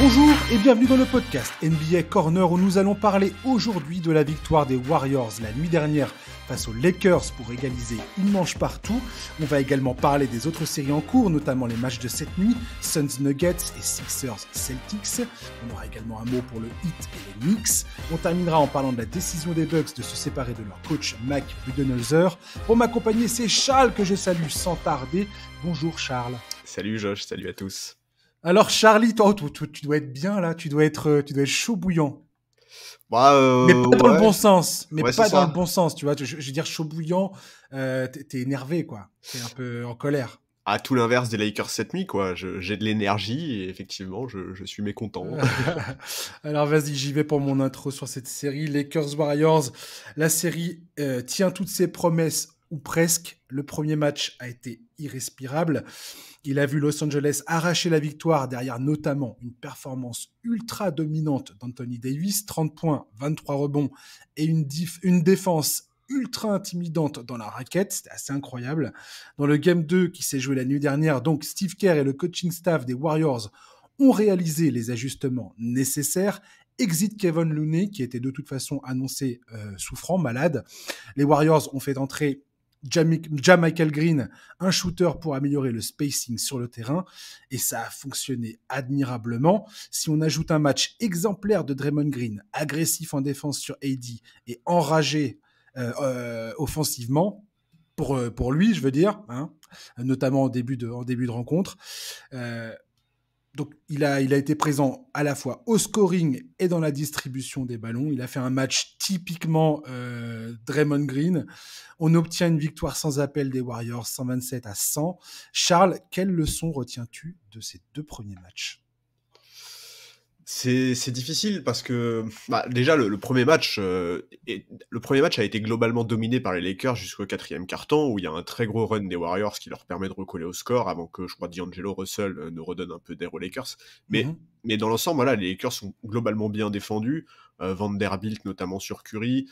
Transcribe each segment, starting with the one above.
Bonjour et bienvenue dans le podcast NBA Corner où nous allons parler aujourd'hui de la victoire des Warriors la nuit dernière face aux Lakers pour égaliser une manche partout. On va également parler des autres séries en cours, notamment les matchs de cette nuit, Suns Nuggets et Sixers Celtics. On aura également un mot pour le Heat et les Knicks. On terminera en parlant de la décision des Bucks de se séparer de leur coach Mike Budenholzer. Pour m'accompagner, c'est Charles que je salue sans tarder. Bonjour Charles. Salut Josh, salut à tous. Alors Charlie, toi, tu dois être bien là, tu dois être chaud bouillant. Bah, Mais pas dans le bon sens, Ouais, c'est dans ça. le bon sens, tu vois. Je veux dire chaud bouillant, t'es énervé quoi, t'es un peu en colère. À tout l'inverse des Lakers cette nuit, quoi. J'ai de l'énergie et effectivement, je suis mécontent. Alors vas-y, j'y vais pour mon intro sur cette série. Lakers Warriors, la série tient toutes ses promesses ou presque. Le premier match a été irrespirable. Il a vu Los Angeles arracher la victoire derrière notamment une performance ultra dominante d'Anthony Davis, 30 points, 23 rebonds et une défense ultra intimidante dans la raquette, c'était assez incroyable. Dans le Game 2 qui s'est joué la nuit dernière, donc Steve Kerr et le coaching staff des Warriors ont réalisé les ajustements nécessaires. Exit Kevin Looney qui était de toute façon annoncé souffrant, malade. Les Warriors ont fait entrer Michael Green, un shooter pour améliorer le spacing sur le terrain, et ça a fonctionné admirablement. Si on ajoute un match exemplaire de Draymond Green, agressif en défense sur AD et enragé offensivement, pour lui, je veux dire, hein, notamment en début de rencontre, donc il a été présent à la fois au scoring et dans la distribution des ballons. Il a fait un match typiquement Draymond Green. On obtient une victoire sans appel des Warriors, 127-100. Charles, quelle leçon retiens-tu de ces deux premiers matchs ? C'est difficile parce que déjà le premier match a été globalement dominé par les Lakers jusqu'au quatrième quart-temps où il y a un très gros run des Warriors qui leur permet de recoller au score avant que je crois D'Angelo Russell ne redonne un peu d'air aux Lakers. Mais dans l'ensemble, voilà, les Lakers sont globalement bien défendus, Vanderbilt notamment sur Curry.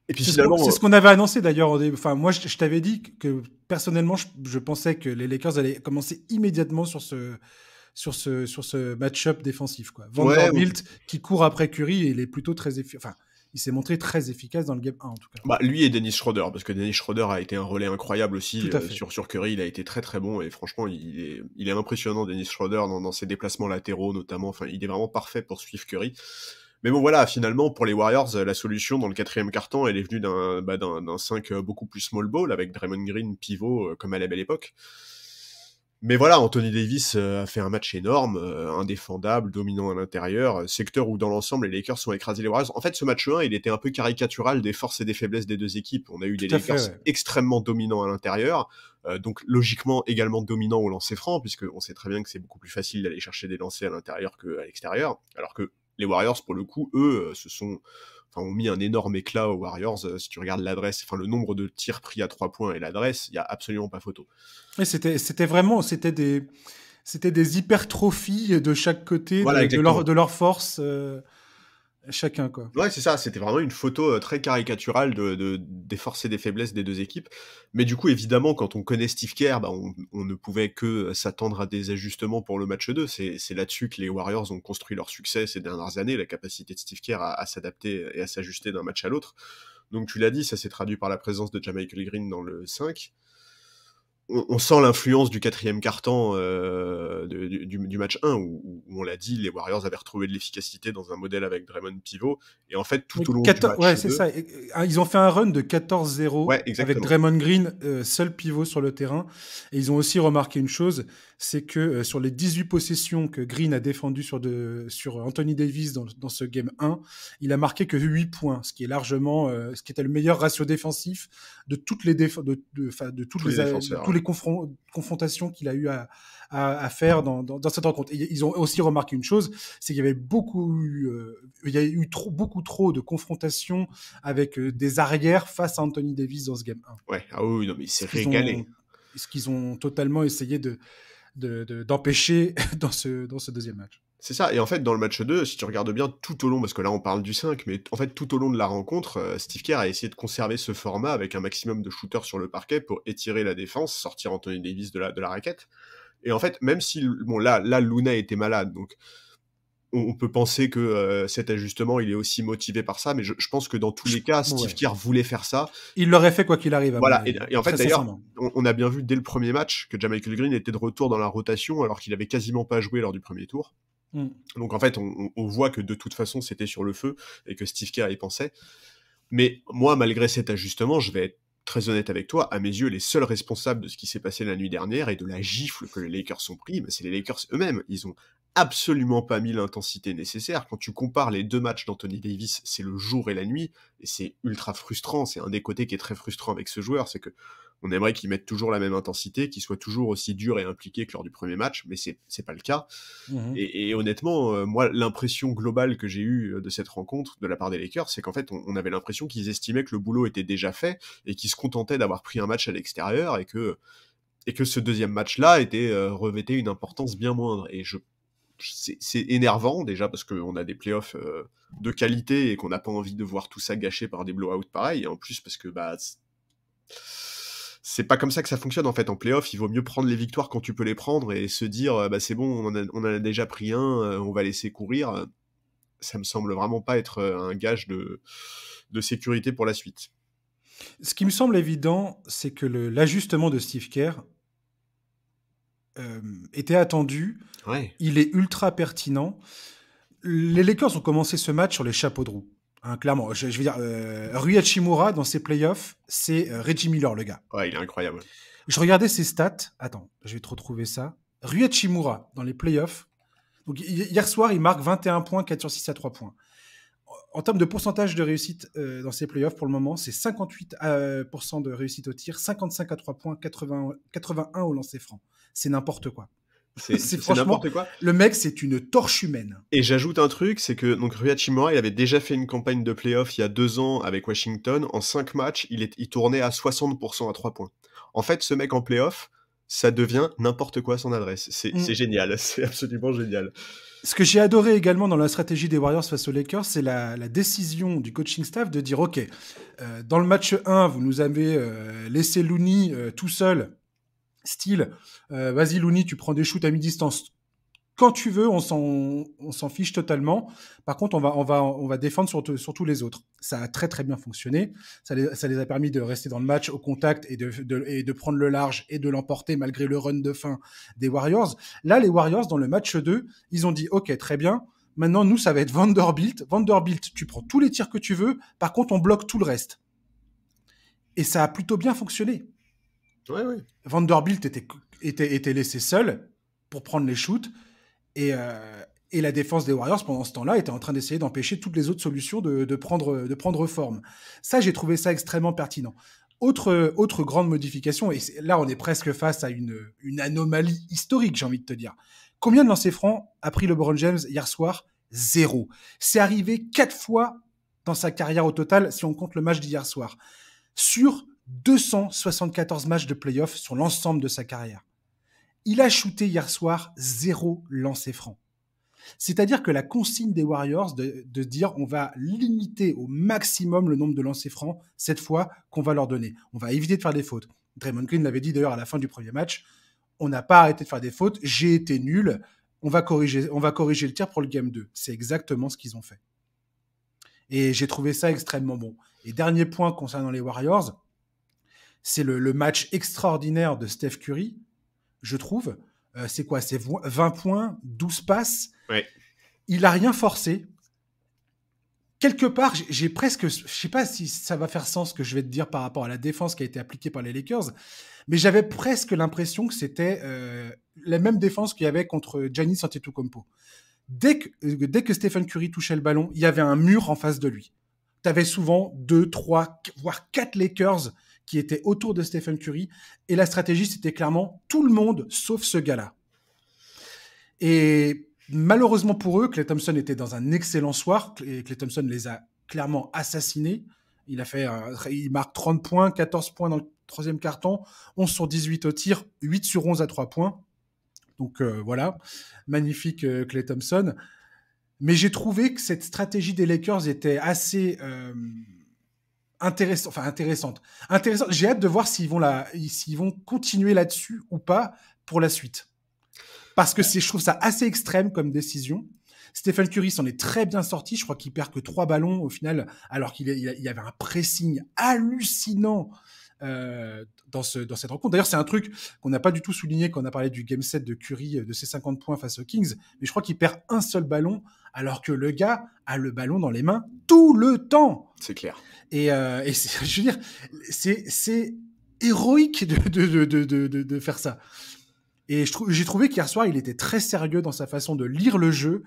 Et puis finalement, c'est ce qu'on avait annoncé d'ailleurs au début. Enfin, moi, je t'avais dit que personnellement, je pensais que les Lakers allaient commencer immédiatement sur ce match-up défensif, quoi. Vanderbilt qui court après Curry et il est plutôt très efficace. Enfin, il s'est montré très efficace dans le game 1 en tout cas. Lui et Dennis Schroeder, parce que Dennis Schroeder a été un relais incroyable aussi sur Curry, il a été très très bon et franchement il est impressionnant Dennis Schroeder dans ses déplacements latéraux notamment, enfin il est vraiment parfait pour suivre Curry. Mais bon voilà, finalement pour les Warriors, la solution dans le quatrième quart-temps, elle est venue d'un 5 beaucoup plus small ball avec Draymond Green pivot comme à la belle époque. Mais voilà, Anthony Davis a fait un match énorme, indéfendable, dominant à l'intérieur, secteur où dans l'ensemble les Lakers ont écrasé les Warriors. En fait, ce match 1, il était un peu caricatural des forces et des faiblesses des deux équipes. On a eu des Lakers extrêmement dominants à l'intérieur, donc logiquement également dominants au lancer franc, puisqu'on sait très bien que c'est beaucoup plus facile d'aller chercher des lancers à l'intérieur qu'à l'extérieur, alors que les Warriors, pour le coup, eux, ont mis un énorme éclat aux Warriors. Si tu regardes l'adresse, le nombre de tirs pris à 3 points et l'adresse, il n'y a absolument pas photo. Et c'était des hypertrophies de chaque côté, voilà, de leur force, chacun, quoi. Ouais, c'est ça, c'était vraiment une photo très caricaturale des forces et des faiblesses des deux équipes. Mais du coup, évidemment, quand on connaît Steve Kerr, on ne pouvait que s'attendre à des ajustements pour le match 2. C'est là-dessus que les Warriors ont construit leur succès ces dernières années, la capacité de Steve Kerr à s'adapter et à s'ajuster d'un match à l'autre. Donc tu l'as dit, ça s'est traduit par la présence de Michael Green dans le 5. On sent l'influence du quatrième quart-temps du match 1 où on l'a dit, les Warriors avaient retrouvé de l'efficacité dans un modèle avec Draymond pivot et en fait tout au long du match 2, c'est ça. Ils ont fait un run de 14-0 avec Draymond Green seul pivot sur le terrain et ils ont aussi remarqué une chose, c'est que sur les 18 possessions que Green a défendues sur Anthony Davis dans ce game 1, il a marqué que 8 points, ce qui est largement ce qui était le meilleur ratio défensif de toutes les les confrontations qu'il a eu à faire dans cette rencontre. Et ils ont aussi remarqué une chose, c'est qu'il y avait beaucoup trop de confrontations avec des arrières face à Anthony Davis dans ce game 1. Ouais, ah oui, non mais il s'est régalé. Ce qu'ils ont totalement essayé d'empêcher dans ce deuxième match. C'est ça, et en fait dans le match 2, si tu regardes bien tout au long, parce que là on parle du 5, mais en fait tout au long de la rencontre, Steve Kerr a essayé de conserver ce format avec un maximum de shooters sur le parquet pour étirer la défense, sortir Anthony Davis de la raquette. Et en fait, même si, bon, là, Luna était malade, donc on peut penser que cet ajustement, il est aussi motivé par ça, mais je pense que dans tous les cas, Steve Kerr voulait faire ça. Il l'aurait fait quoi qu'il arrive. Voilà, et en fait, d'ailleurs, on a bien vu dès le premier match que JaMychal Green était de retour dans la rotation, alors qu'il avait quasiment pas joué lors du premier tour. Donc en fait, on voit que de toute façon, c'était sur le feu, et que Steve Kerr y pensait. Mais moi, malgré cet ajustement, je vais être très honnête avec toi, à mes yeux, les seuls responsables de ce qui s'est passé la nuit dernière et de la gifle que les Lakers ont pris, c'est les Lakers eux-mêmes. Ils ont absolument pas mis l'intensité nécessaire. Quand tu compares les 2 matchs d'Anthony Davis, c'est le jour et la nuit, et c'est ultra frustrant. C'est un des côtés qui est très frustrant avec ce joueur, c'est que on aimerait qu'il mette toujours la même intensité, qu'il soit toujours aussi dur et impliqué que lors du premier match, mais c'est pas le cas. Et honnêtement, moi, l'impression globale que j'ai eue de cette rencontre de la part des Lakers, c'est qu'en fait, on avait l'impression qu'ils estimaient que le boulot était déjà fait et qu'ils se contentaient d'avoir pris un match à l'extérieur et que ce deuxième match-là revêtait une importance bien moindre. Et c'est énervant déjà parce qu'on a des playoffs de qualité et qu'on n'a pas envie de voir tout ça gâché par des blowouts pareils. Et en plus parce que c'est pas comme ça que ça fonctionne en fait. En playoff, il vaut mieux prendre les victoires quand tu peux les prendre et se dire c'est bon, on en a déjà pris un, on va laisser courir. Ça me semble vraiment pas être un gage de sécurité pour la suite. Ce qui me semble évident, c'est que l'ajustement de Steve Kerr était attendu. Ouais. Il est ultra pertinent. Les Lakers ont commencé ce match sur les chapeaux de roue. Clairement, je veux dire, Rui Hachimura, dans ses playoffs, c'est Reggie Miller, le gars. Ouais, il est incroyable. Je regardais ses stats. Attends, je vais te retrouver ça. Rui Hachimura, dans les playoffs. Donc, hier soir, il marque 21 points, 4 sur 6 à 3 points. En termes de pourcentage de réussite dans ses playoffs, pour le moment, c'est 58% de réussite au tir, 55 à 3 points, 81 au lancer franc. C'est n'importe quoi. C'est n'importe quoi. Le mec, c'est une torche humaine. Et j'ajoute un truc, c'est que donc Rui Hachimura, il avait déjà fait une campagne de playoff il y a 2 ans avec Washington. En 5 matchs, il tournait à 60% à 3 points. En fait, ce mec en playoff, ça devient n'importe quoi à son adresse. C'est génial, c'est absolument génial. Ce que j'ai adoré également dans la stratégie des Warriors face aux Lakers, c'est la décision du coaching staff de dire « Ok, dans le match 1, vous nous avez laissé Looney tout seul. Style, vas-y Looney, tu prends des shoots à mi-distance. Quand tu veux, on s'en fiche totalement. Par contre, on va défendre sur tous les autres. » Ça a très très bien fonctionné. Ça les a permis de rester dans le match au contact et de prendre le large et de l'emporter malgré le run de fin des Warriors. Là, les Warriors, dans le match 2, ils ont dit « Ok, très bien. Maintenant, nous, ça va être Vanderbilt. Vanderbilt, tu prends tous les tirs que tu veux. Par contre, on bloque tout le reste. » Et ça a plutôt bien fonctionné. Ouais. Vanderbilt était laissé seul pour prendre les shoots. Et la défense des Warriors, pendant ce temps-là, était en train d'essayer d'empêcher toutes les autres solutions de prendre forme. Ça, j'ai trouvé ça extrêmement pertinent. Autre grande modification, et là, on est presque face à une anomalie historique, j'ai envie de te dire. Combien de lancers francs a pris LeBron James hier soir ? 0. C'est arrivé 4 fois dans sa carrière au total, si on compte le match d'hier soir. Sur 274 matchs de playoff sur l'ensemble de sa carrière. Il a shooté hier soir 0 lancer franc. C'est-à-dire que la consigne des Warriors de dire on va limiter au maximum le nombre de lancers francs cette fois qu'on va leur donner. On va éviter de faire des fautes. Draymond Green l'avait dit d'ailleurs à la fin du premier match. On n'a pas arrêté de faire des fautes. J'ai été nul. On va corriger le tir pour le game 2. C'est exactement ce qu'ils ont fait. Et j'ai trouvé ça extrêmement bon. Et dernier point concernant les Warriors, c'est le match extraordinaire de Steph Curry. Je trouve, c'est quoi ? C'est 20 points, 12 passes. Ouais. Il n'a rien forcé. Quelque part, j'ai presque... Je ne sais pas si ça va faire sens ce que je vais te dire par rapport à la défense qui a été appliquée par les Lakers, mais j'avais presque l'impression que c'était la même défense qu'il y avait contre Giannis Antetokounmpo. Dès que Stephen Curry touchait le ballon, il y avait un mur en face de lui. Tu avais souvent 2, 3, voire 4 Lakers qui était autour de Stephen Curry, et la stratégie, c'était clairement tout le monde sauf ce gars-là. Et malheureusement pour eux, Klay Thompson était dans un excellent soir, et Klay Thompson les a clairement assassinés. Il marque 30 points, 14 points dans le troisième quart-temps, 11 sur 18 au tir, 8 sur 11 à 3 points. Donc voilà, magnifique Klay Thompson. Mais j'ai trouvé que cette stratégie des Lakers était assez... intéressante. J'ai hâte de voir s'ils vont continuer là-dessus ou pas pour la suite. parce que je trouve ça assez extrême comme décision. Stephen Curry s'en est très bien sorti. Je crois qu'il perd que 3 ballons au final, alors qu'il y avait un pressing hallucinant dans cette rencontre. D'ailleurs, c'est un truc qu'on n'a pas du tout souligné quand on a parlé du game set de Curry, de ses 50 points face aux Kings. Mais je crois qu'il perd un seul ballon, alors que le gars a le ballon dans les mains tout le temps. C'est clair. Et je veux dire, c'est héroïque de faire ça. Et j'ai trouvé qu'hier soir, il était très sérieux dans sa façon de lire le jeu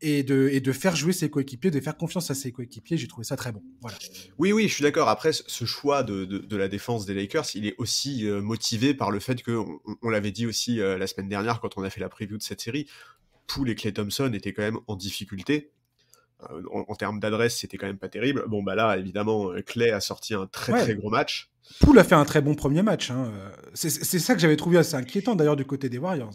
et de faire jouer ses coéquipiers, de faire confiance à ses coéquipiers. J'ai trouvé ça très bon. Voilà. Oui, je suis d'accord. Après, ce choix de la défense des Lakers, il est aussi motivé par le fait que, on l'avait dit aussi la semaine dernière quand on a fait la preview de cette série, Poole et Klay Thompson étaient quand même en difficulté. En termes d'adresse, c'était quand même pas terrible. Bon, bah là, évidemment, Klay a sorti un très gros match. Poole a fait un très bon premier match. Hein. C'est ça que j'avais trouvé assez inquiétant, d'ailleurs, du côté des Warriors.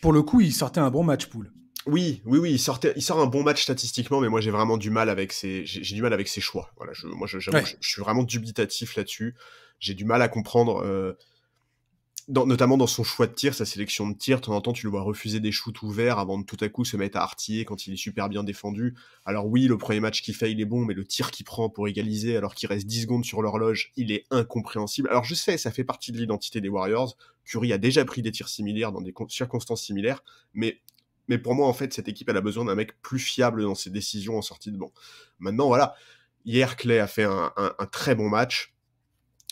Pour le coup, il sortait un bon match, Poole. Oui, il sort un bon match statistiquement, mais moi j'ai vraiment du mal avec ses choix. Voilà, j'avoue que je suis vraiment dubitatif là-dessus. J'ai du mal à comprendre, notamment dans son choix de tir, sa sélection de tir. De temps en temps, tu le vois refuser des shoots ouverts avant de tout à coup se mettre à artiller quand il est super bien défendu. Alors oui, le premier match qu'il fait, il est bon, mais le tir qu'il prend pour égaliser alors qu'il reste 10 secondes sur l'horloge, il est incompréhensible. Alors je sais, ça fait partie de l'identité des Warriors. Curry a déjà pris des tirs similaires dans des circonstances similaires, mais pour moi, en fait, cette équipe, elle a besoin d'un mec plus fiable dans ses décisions en sortie de banc. Maintenant, voilà, hier, Klay a fait un très bon match.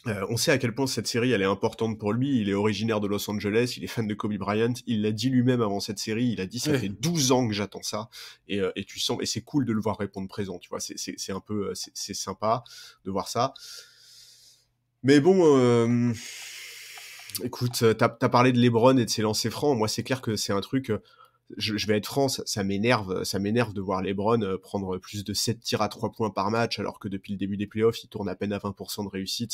On sait à quel point cette série, elle est importante pour lui. Il est originaire de Los Angeles, il est fan de Kobe Bryant. Il l'a dit lui-même avant cette série, il a dit « ça fait 12 ans que j'attends ça ». Et tu sens, et c'est cool de le voir répondre présent, tu vois. C'est un peu, c'est sympa de voir ça. Mais bon, écoute, t'as parlé de LeBron et de ses lancers francs. Moi, c'est clair que c'est un truc... Je vais être franc, ça m'énerve de voir LeBron prendre plus de 7 tirs à 3 points par match, alors que depuis le début des playoffs, il tourne à peine à 20% de réussite,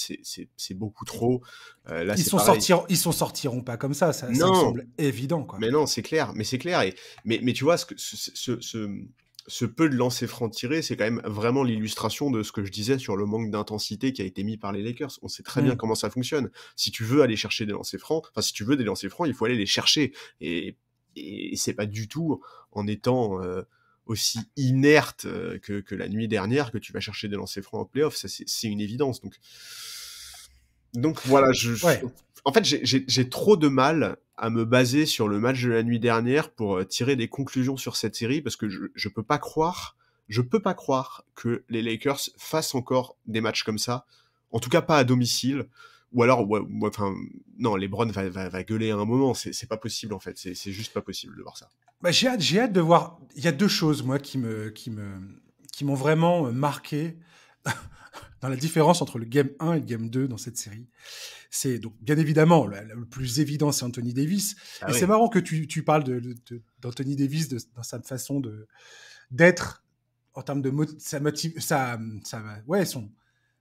c'est beaucoup trop. Là, ils s'en sortiront pas comme ça me semble évident, quoi. Mais non, c'est clair, mais tu vois, ce peu de lancers francs tirés, c'est quand même vraiment l'illustration de ce que je disais sur le manque d'intensité qui a été mis par les Lakers. On sait très bien comment ça fonctionne. Si tu veux aller chercher des lancers francs, il faut aller les chercher. Et c'est pas du tout en étant aussi inerte que la nuit dernière que tu vas chercher des lancers francs en play-off. Ça, c'est une évidence. Donc voilà, en fait, j'ai trop de mal à me baser sur le match de la nuit dernière pour tirer des conclusions sur cette série, parce que je peux pas croire que les Lakers fassent encore des matchs comme ça. En tout cas, pas à domicile. Ou alors, non, LeBron va gueuler à un moment. C'est pas possible, en fait. C'est juste pas possible de voir ça. Bah, j'ai hâte de voir. Il y a deux choses, moi, qui m'ont vraiment marqué dans la différence entre le Game 1 et le Game 2 dans cette série. C'est donc, bien évidemment, le plus évident, c'est Anthony Davis. Et c'est marrant que tu parles d'Anthony Davis, dans sa façon d'être, en termes de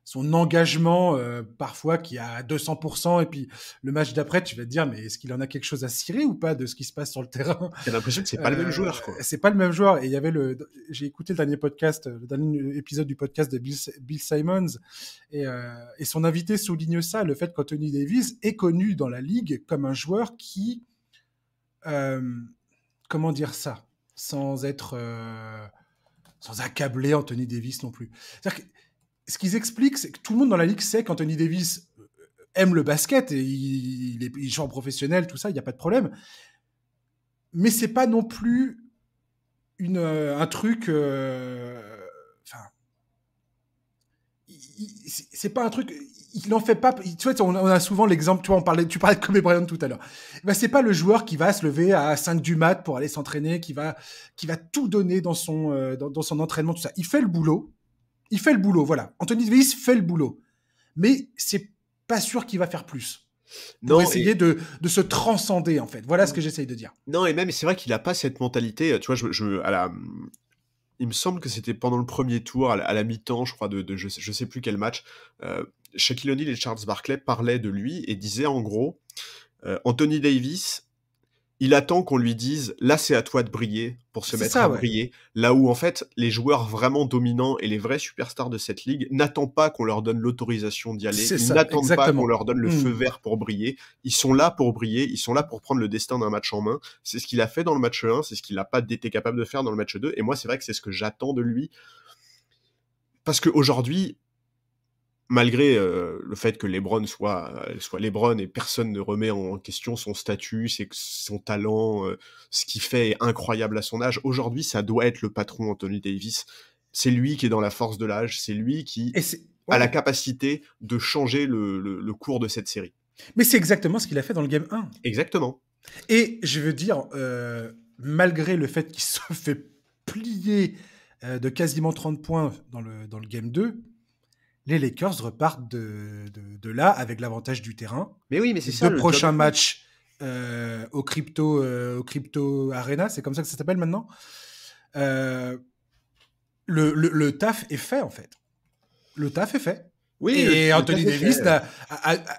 son engagement parfois qui est à 200%, et puis le match d'après, tu vas te dire, mais est-ce qu'il en a quelque chose à cirer ou pas de ce qui se passe sur le terrain? T'as l'impression que c'est pas le même joueur, quoi. C'est pas le même joueur. Et j'ai écouté le dernier épisode du podcast de Bill Simmons, et son invité souligne ça, le fait qu'Anthony Davis est connu dans la ligue comme un joueur qui, comment dire ça, sans accabler Anthony Davis non plus. C'est-à-dire que ce qu'ils expliquent, c'est que tout le monde dans la ligue sait qu'Anthony Davis aime le basket et il joue en professionnel, tout ça, il n'y a pas de problème. Mais c'est pas non plus un truc. C'est pas un truc. Il n'en fait pas. Tu vois, on a souvent l'exemple. Tu vois, tu parlais de Kobe Bryant tout à l'heure. Ben, c'est pas le joueur qui va se lever à 5 du mat pour aller s'entraîner, qui va tout donner dans son entraînement, tout ça. Il fait le boulot. Voilà. Anthony Davis fait le boulot. Mais c'est pas sûr qu'il va faire plus. Pour essayer de se transcender, en fait. Voilà ce que j'essaye de dire. Non, et même, c'est vrai qu'il a pas cette mentalité. Tu vois, il me semble que c'était pendant le premier tour, à la mi-temps, je crois, je sais plus quel match. Shaquille O'Neal et Charles Barkley parlaient de lui et disaient, en gros, Anthony Davis, il attend qu'on lui dise là c'est à toi de briller pour se mettre à briller, là où en fait les joueurs vraiment dominants et les vrais superstars de cette ligue n'attendent pas qu'on leur donne l'autorisation d'y aller, n'attendent pas qu'on leur donne le feu vert pour briller, ils sont là pour briller, ils sont là pour prendre le destin d'un match en main, c'est ce qu'il a fait dans le match 1, c'est ce qu'il n'a pas été capable de faire dans le match 2, et moi c'est vrai que c'est ce que j'attends de lui, parce qu'aujourd'hui, malgré le fait que LeBron soit LeBron et personne ne remet en question son statut, son talent, ce qu'il fait est incroyable à son âge. Aujourd'hui, ça doit être le patron Anthony Davis. C'est lui qui est dans la force de l'âge, c'est lui qui a la capacité de changer le cours de cette série. Mais c'est exactement ce qu'il a fait dans le Game 1. Exactement. Et je veux dire, malgré le fait qu'il se fait plier de quasiment 30 points dans le Game 2, les Lakers repartent de là avec l'avantage du terrain. Mais oui, mais c'est ça. Le prochain match au Crypto Arena, c'est comme ça que ça s'appelle maintenant. Le taf est fait, en fait. Le taf est fait. Oui, et Anthony Davis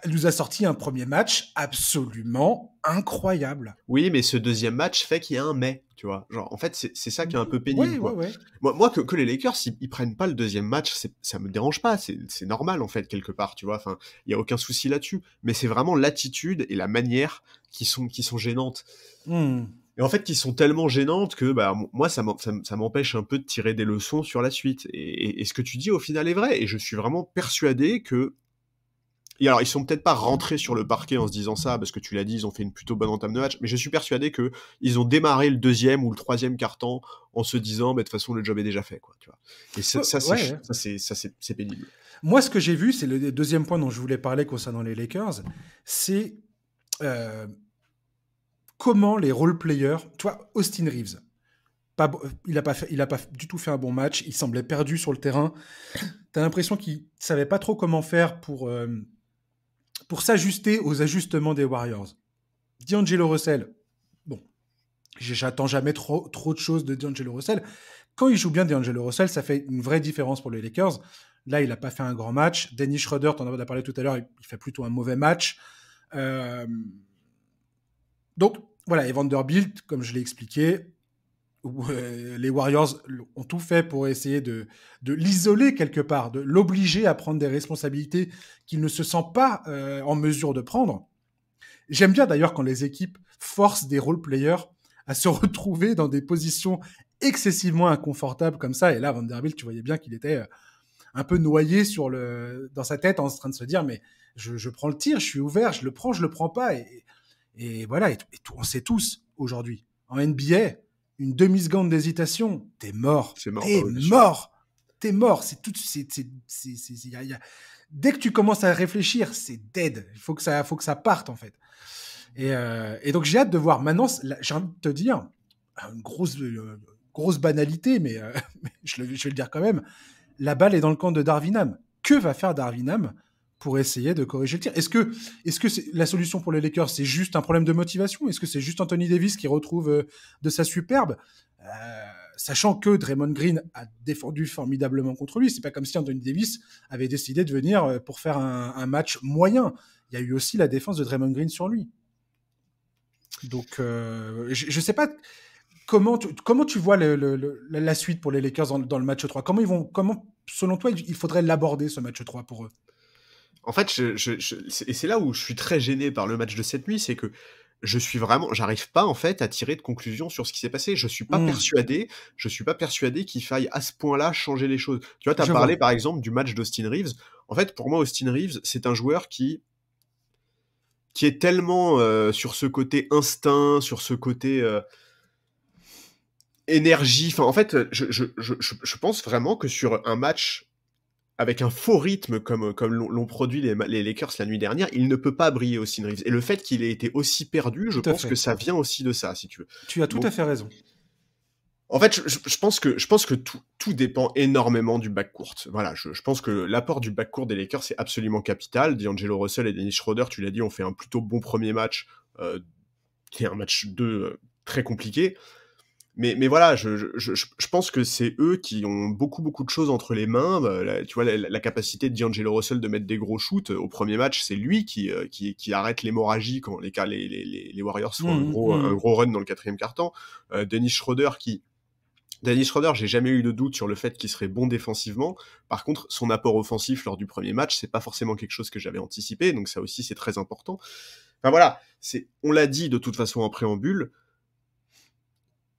nous a sorti un premier match absolument incroyable. Oui, mais ce deuxième match fait qu'il y a un mais, tu vois. Genre, en fait, c'est ça qui est un peu pénible. Ouais. Moi que les Lakers, ils prennent pas le deuxième match, ça me dérange pas. C'est normal, en fait, quelque part, tu vois. Enfin, il y a aucun souci là-dessus. Mais c'est vraiment l'attitude et la manière qui sont gênantes. Et en fait, qui sont tellement gênantes que moi, ça m'empêche un peu de tirer des leçons sur la suite. Et ce que tu dis, au final, est vrai. Et je suis vraiment persuadé que... Et alors, ils sont peut-être pas rentrés sur le parquet en se disant ça, parce que tu l'as dit, ils ont fait une plutôt bonne entame de match, mais je suis persuadé qu'ils ont démarré le deuxième ou le troisième quart-temps en se disant, de toute façon, le job est déjà fait, quoi, tu vois. Et c'est pénible. Moi, ce que j'ai vu, c'est le deuxième point dont je voulais parler concernant les Lakers, c'est comment les role-players... Tu vois, Austin Reeves, il a pas du tout fait un bon match, il semblait perdu sur le terrain. T'as l'impression qu'il savait pas trop comment faire pour s'ajuster aux ajustements des Warriors. D'Angelo Russell, bon, j'attends jamais trop de choses de D'Angelo Russell. Quand il joue bien D'Angelo Russell, ça fait une vraie différence pour les Lakers. Là, il n'a pas fait un grand match. Dennis Schroeder, tu en as parlé tout à l'heure, il fait plutôt un mauvais match. Donc, voilà, et Vanderbilt, comme je l'ai expliqué, les Warriors ont tout fait pour essayer de l'isoler quelque part, de l'obliger à prendre des responsabilités qu'il ne se sent pas en mesure de prendre. J'aime bien d'ailleurs quand les équipes forcent des role-players à se retrouver dans des positions excessivement inconfortables comme ça. Et là, Vanderbilt, tu voyais bien qu'il était un peu noyé dans sa tête en train de se dire mais je prends le tir, je suis ouvert, je le prends pas. Et voilà, et on sait tous aujourd'hui, en NBA, une demi-seconde d'hésitation, t'es mort. C'est mort. T'es mort. C'est tout. Dès que tu commences à réfléchir, c'est dead. Il faut que ça parte, en fait. Et donc, j'ai hâte de voir. Maintenant, j'ai envie de te dire, une grosse banalité, mais je vais le dire quand même, la balle est dans le camp de Darvin Ham. Que va faire Darvin Ham pour essayer de corriger le tir? Est-ce que la solution pour les Lakers, c'est juste un problème de motivation? Est-ce que c'est juste Anthony Davis qui retrouve de sa superbe, sachant que Draymond Green a défendu formidablement contre lui? C'est pas comme si Anthony Davis avait décidé de venir pour faire un match moyen. Il y a eu aussi la défense de Draymond Green sur lui. Donc, je sais pas comment tu vois la suite pour les Lakers dans le match 3. Comment, selon toi, il faudrait l'aborder, ce match 3 pour eux? En fait, et c'est là où je suis très gêné par le match de cette nuit, c'est que j'arrive pas en fait à tirer de conclusion sur ce qui s'est passé. Je suis pas persuadé qu'il faille à ce point-là changer les choses. Tu vois, t'as parlé par exemple du match d'Austin Reeves. En fait, pour moi, Austin Reeves, c'est un joueur qui est tellement sur ce côté instinct, sur ce côté énergie. Enfin, en fait, je pense vraiment que sur un match avec un faux rythme comme l'ont produit les Lakers la nuit dernière, il ne peut pas briller Austin Reeves. Et le fait qu'il ait été aussi perdu, je pense que ça vient aussi de ça, si tu veux. Tu as tout à fait raison. En fait, je pense que tout dépend énormément du backcourt. Voilà, je pense que l'apport du backcourt des Lakers, c'est absolument capital. D'Angelo Russell et Dennis Schroeder, tu l'as dit, ont fait un plutôt bon premier match, qui est un match 2 très compliqué. Mais voilà, je pense que c'est eux qui ont beaucoup de choses entre les mains. Tu vois, la capacité de D'Angelo Russell de mettre des gros shoots au premier match, c'est lui qui arrête l'hémorragie quand les Warriors font un gros run dans le quatrième quart-temps. Dennis Schroeder, j'ai jamais eu de doute sur le fait qu'il serait bon défensivement. Par contre, son apport offensif lors du premier match, c'est pas forcément quelque chose que j'avais anticipé, donc ça aussi c'est très important. Enfin voilà, on l'a dit de toute façon en préambule.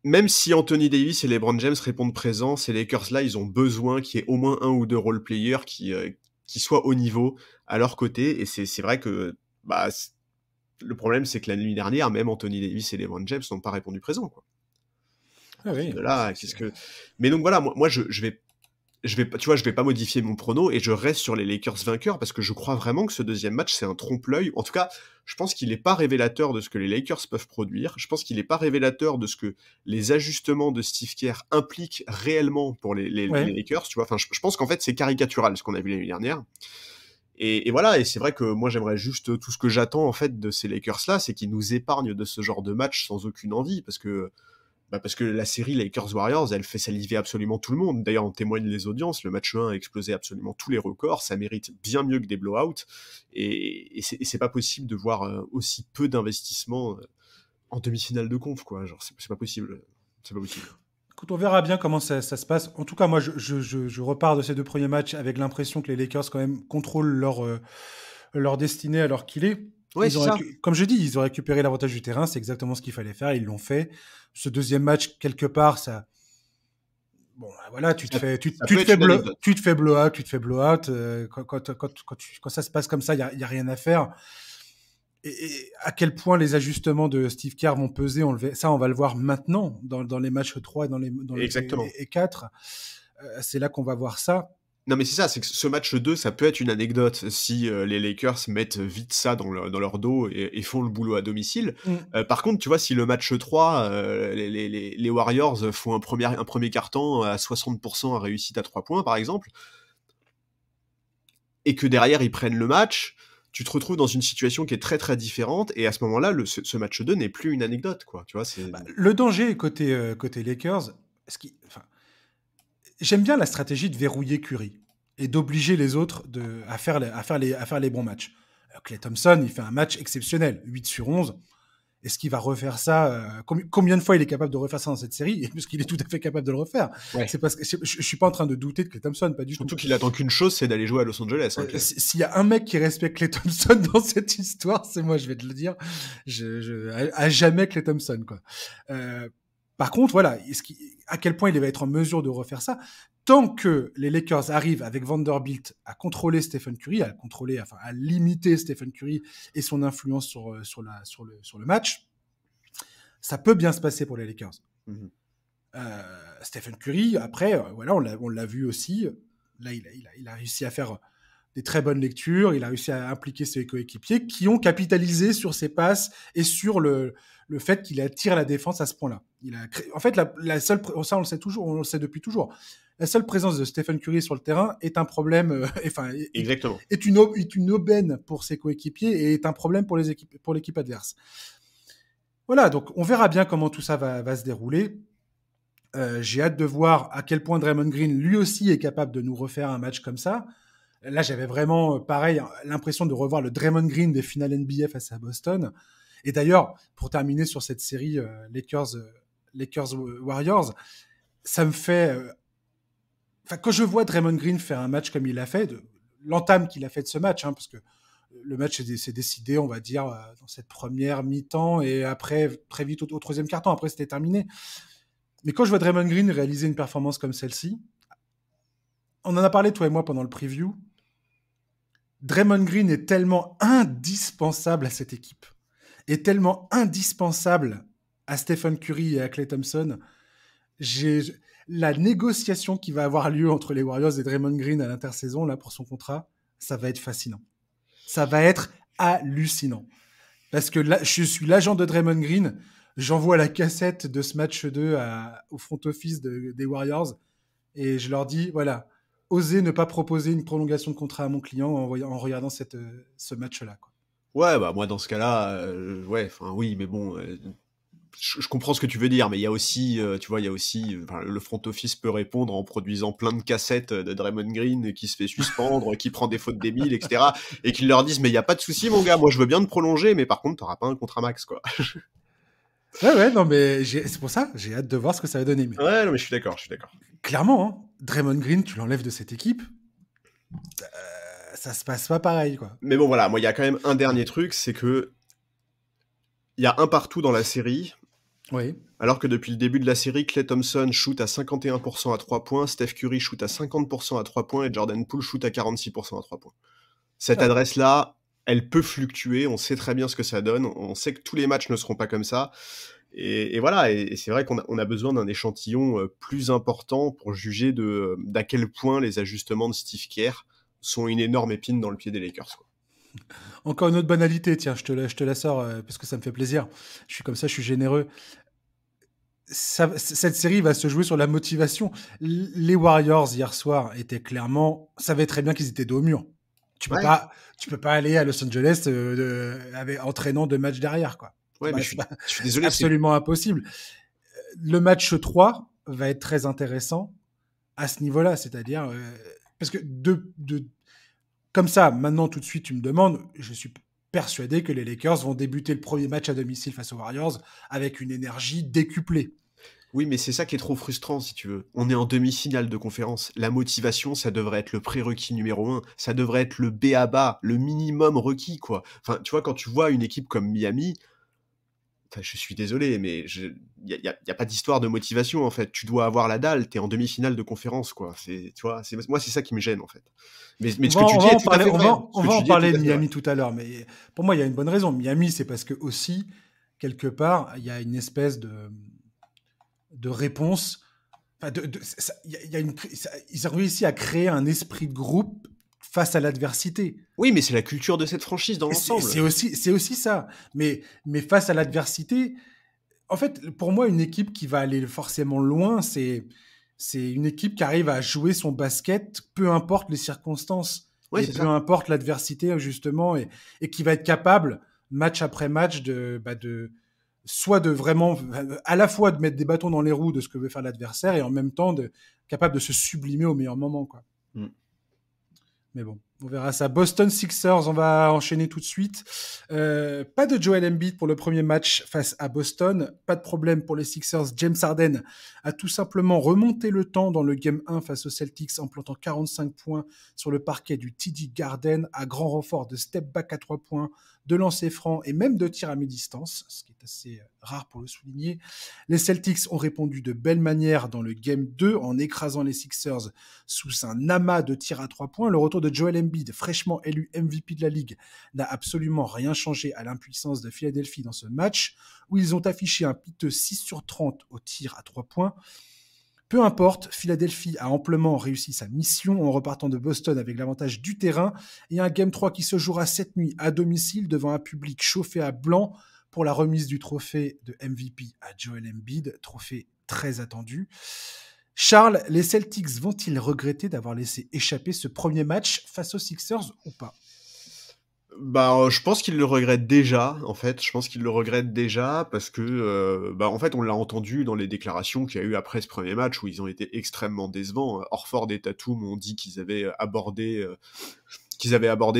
Même si Anthony Davis et LeBron James répondent présents, ces Lakers-là, ils ont besoin qu'il y ait au moins un ou deux role-players qui soient au niveau à leur côté. Et c'est vrai que le problème, c'est que la nuit dernière, même Anthony Davis et LeBron James n'ont pas répondu présent, quoi. Ah oui, de là, Mais donc voilà, moi je vais pas modifier mon prono et je reste sur les Lakers vainqueurs parce que je crois vraiment que ce deuxième match, c'est un trompe-l'œil. En tout cas, je pense qu'il n'est pas révélateur de ce que les Lakers peuvent produire. Je pense qu'il n'est pas révélateur de ce que les ajustements de Steve Kerr impliquent réellement pour les Lakers. Tu vois, enfin, je pense qu'en fait, c'est caricatural ce qu'on a vu l'année dernière. Et voilà, et c'est vrai que moi j'aimerais juste tout ce que j'attends en fait de ces Lakers-là, c'est qu'ils nous épargnent de ce genre de match sans aucune envie, parce que la série Lakers-Warriors, elle fait saliver absolument tout le monde. D'ailleurs, en témoignent les audiences. Le match 1 a explosé absolument tous les records. Ça mérite bien mieux que des blowouts. Et c'est pas possible de voir aussi peu d'investissement en demi-finale de conf, quoi. Genre, c'est pas possible. C'est pas possible. Écoute, on verra bien comment ça se passe. En tout cas, moi, je repars de ces deux premiers matchs avec l'impression que les Lakers, quand même, contrôlent leur destinée alors qu'il est. Ouais, c'est ça. Comme je dis, ils ont récupéré l'avantage du terrain. C'est exactement ce qu'il fallait faire. Ils l'ont fait. Ce deuxième match, quelque part, ça. Bon, voilà, tu te fais blowout. Tu te fais blowout. Quand ça se passe comme ça, il y a rien à faire. Et à quel point les ajustements de Steve Kerr vont peser, on va le voir maintenant dans les matchs 3 et 4. C'est là qu'on va voir ça. Non mais c'est ça, c'est que ce match 2, ça peut être une anecdote si les Lakers mettent vite ça dans leur dos et font le boulot à domicile. Par contre, tu vois, si le match 3, les Warriors font un premier quart-temps à 60% à réussite à 3 points, par exemple, et que derrière ils prennent le match, tu te retrouves dans une situation qui est très très différente, et à ce moment-là, ce match 2 n'est plus une anecdote, quoi. Tu vois, le danger côté Lakers, j'aime bien la stratégie de verrouiller Curry et d'obliger les autres à faire les bons matchs. Klay Thompson, il fait un match exceptionnel, 8 sur 11. Est-ce qu'il va refaire ça combien de fois il est capable de refaire ça dans cette série? Parce qu'il est tout à fait capable de le refaire. Ouais. C'est parce que je suis pas en train de douter de Klay Thompson, pas du tout. Surtout qu'il attend qu'une chose, c'est d'aller jouer à Los Angeles. S'il y a un mec qui respecte Klay Thompson dans cette histoire, c'est moi, je vais te le dire. À jamais Klay Thompson, quoi. Par contre, voilà, à quel point il va être en mesure de refaire ça? Tant que les Lakers arrivent avec Vanderbilt à contrôler Stephen Curry, à limiter Stephen Curry et son influence sur le match, ça peut bien se passer pour les Lakers. Stephen Curry, après, voilà, on l'a vu aussi. Là, il a réussi à faire des très bonnes lectures. Il a réussi à impliquer ses coéquipiers qui ont capitalisé sur ses passes et sur le fait qu'il attire la défense à ce point-là. En fait, la seule, ça on le sait toujours, on le sait depuis toujours. La seule présence de Stephen Curry sur le terrain est un problème, Exactement. est une aubaine pour ses coéquipiers et est un problème pour l'équipe adverse. Voilà, donc on verra bien comment tout ça va se dérouler. J'ai hâte de voir à quel point Draymond Green, lui aussi, est capable de nous refaire un match comme ça. Là, j'avais vraiment, pareil, l'impression de revoir le Draymond Green des finales NBA face à Boston. Et d'ailleurs, pour terminer sur cette série Lakers-Warriors, ça me fait... quand je vois Draymond Green faire un match comme il l'a fait, l'entame qu'il a fait de ce match, parce que le match s'est décidé, on va dire, dans cette première mi-temps, et après, très vite au troisième quart-temps, après c'était terminé. Mais quand je vois Draymond Green réaliser une performance comme celle-ci, on en a parlé toi et moi pendant le preview, Draymond Green est tellement indispensable à cette équipe, est tellement indispensable à Stephen Curry et à Klay Thompson. La négociation qui va avoir lieu entre les Warriors et Draymond Green à l'intersaison là pour son contrat, ça va être fascinant. Ça va être hallucinant. Parce que là, je suis l'agent de Draymond Green, j'envoie la cassette de ce match 2 au front office des Warriors et je leur dis, voilà, osez ne pas proposer une prolongation de contrat à mon client en regardant ce match-là, quoi. Ouais, moi dans ce cas-là, oui, mais bon, je comprends ce que tu veux dire, mais il y a aussi, tu vois, le front office peut répondre en produisant plein de cassettes de Draymond Green qui se fait suspendre, qui prend des fautes débiles, etc. Et qu'ils leur disent, mais il y a pas de souci, mon gars, moi je veux bien te prolonger, mais par contre, t'auras pas un contrat max, quoi. Ouais, non, mais c'est pour ça, j'ai hâte de voir ce que ça va donner. Mais Ouais, non, mais je suis d'accord. clairement, hein, Draymond Green, tu l'enlèves de cette équipe, ça se passe pas pareil, quoi. Mais bon, voilà, moi, il y a quand même un dernier truc, c'est que il y a un partout dans la série. Oui. Alors que depuis le début de la série, Klay Thompson shoot à 51% à 3 points, Steph Curry shoot à 50% à 3 points et Jordan Poole shoot à 46% à 3 points. Cette adresse-là, elle peut fluctuer, on sait très bien ce que ça donne, on sait que tous les matchs ne seront pas comme ça. Et voilà, et c'est vrai qu'on a besoin d'un échantillon plus important pour juger d'à quel point les ajustements de Steve Kerr sont une énorme épine dans le pied des Lakers, quoi. Encore une autre banalité, tiens, je te la sors parce que ça me fait plaisir. Je suis comme ça, je suis généreux. Cette série va se jouer sur la motivation. Les Warriors hier soir savaient très bien qu'ils étaient dos au mur. Tu peux pas aller à Los Angeles entraînant 2 matchs derrière, quoi. Ouais, mais je suis désolé, c'est absolument impossible. Le match 3 va être très intéressant à ce niveau-là, c'est-à-dire parce que comme ça, maintenant tout de suite, tu me demandes, je suis persuadé que les Lakers vont débuter le premier match à domicile face aux Warriors avec une énergie décuplée. Oui, mais c'est ça qui est trop frustrant, si tu veux. On est en demi-finale de conférence. La motivation, ça devrait être le prérequis numéro 1. Ça devrait être le b.a.-ba, le minimum requis, quoi. Enfin, tu vois, quand tu vois une équipe comme Miami, enfin, je suis désolé, mais il y a pas d'histoire de motivation, en fait. Tu dois avoir la dalle, t'es en demi-finale de conférence, quoi. Tu vois, moi, c'est ça qui me gêne, en fait. Mais ce que tu dis est tout à fait vrai. On va en parler de Miami tout à l'heure, mais pour moi, il y a une bonne raison. Miami, c'est parce que aussi, quelque part, il y a une espèce de réponse. Enfin, ils ont réussi à créer un esprit de groupe face à l'adversité. Oui, mais c'est la culture de cette franchise dans l'ensemble. C'est aussi ça. Mais face à l'adversité, en fait, pour moi, une équipe qui va aller forcément loin, c'est une équipe qui arrive à jouer son basket, peu importe les circonstances, ouais, et peu importe l'adversité, justement, et qui va être capable, match après match, soit de vraiment, à la fois de mettre des bâtons dans les roues de ce que veut faire l'adversaire, et en même temps capable de se sublimer au meilleur moment, quoi. Mais bon, on verra ça. Boston Sixers, on va enchaîner tout de suite. Pas de Joel Embiid pour le premier match face à Boston. Pas de problème pour les Sixers. James Harden a tout simplement remonté le temps dans le Game 1 face aux Celtics en plantant 45 points sur le parquet du TD Garden à grand renfort de step back à 3 points, de lancers francs et même de tirs à mi-distance, ce qui est assez rare pour le souligner. Les Celtics ont répondu de belle manière dans le Game 2 en écrasant les Sixers sous un amas de tirs à 3 points. Le retour de Joel Embiid, fraîchement élu MVP de la Ligue, n'a absolument rien changé à l'impuissance de Philadelphie dans ce match, où ils ont affiché un piteux 6 sur 30 au tir à 3 points. Peu importe, Philadelphie a amplement réussi sa mission en repartant de Boston avec l'avantage du terrain et un Game 3 qui se jouera cette nuit à domicile devant un public chauffé à blanc pour la remise du trophée de MVP à Joel Embiid, trophée très attendu. Charles, les Celtics vont-ils regretter d'avoir laissé échapper ce premier match face aux Sixers ou pas ? Je pense qu'il le regrette déjà, en fait. Je pense qu'il le regrette déjà parce que, en fait, on l'a entendu dans les déclarations qu'il y a eu après ce premier match où ils ont été extrêmement décevants. Horford et Tatum ont dit qu'ils avaient abordé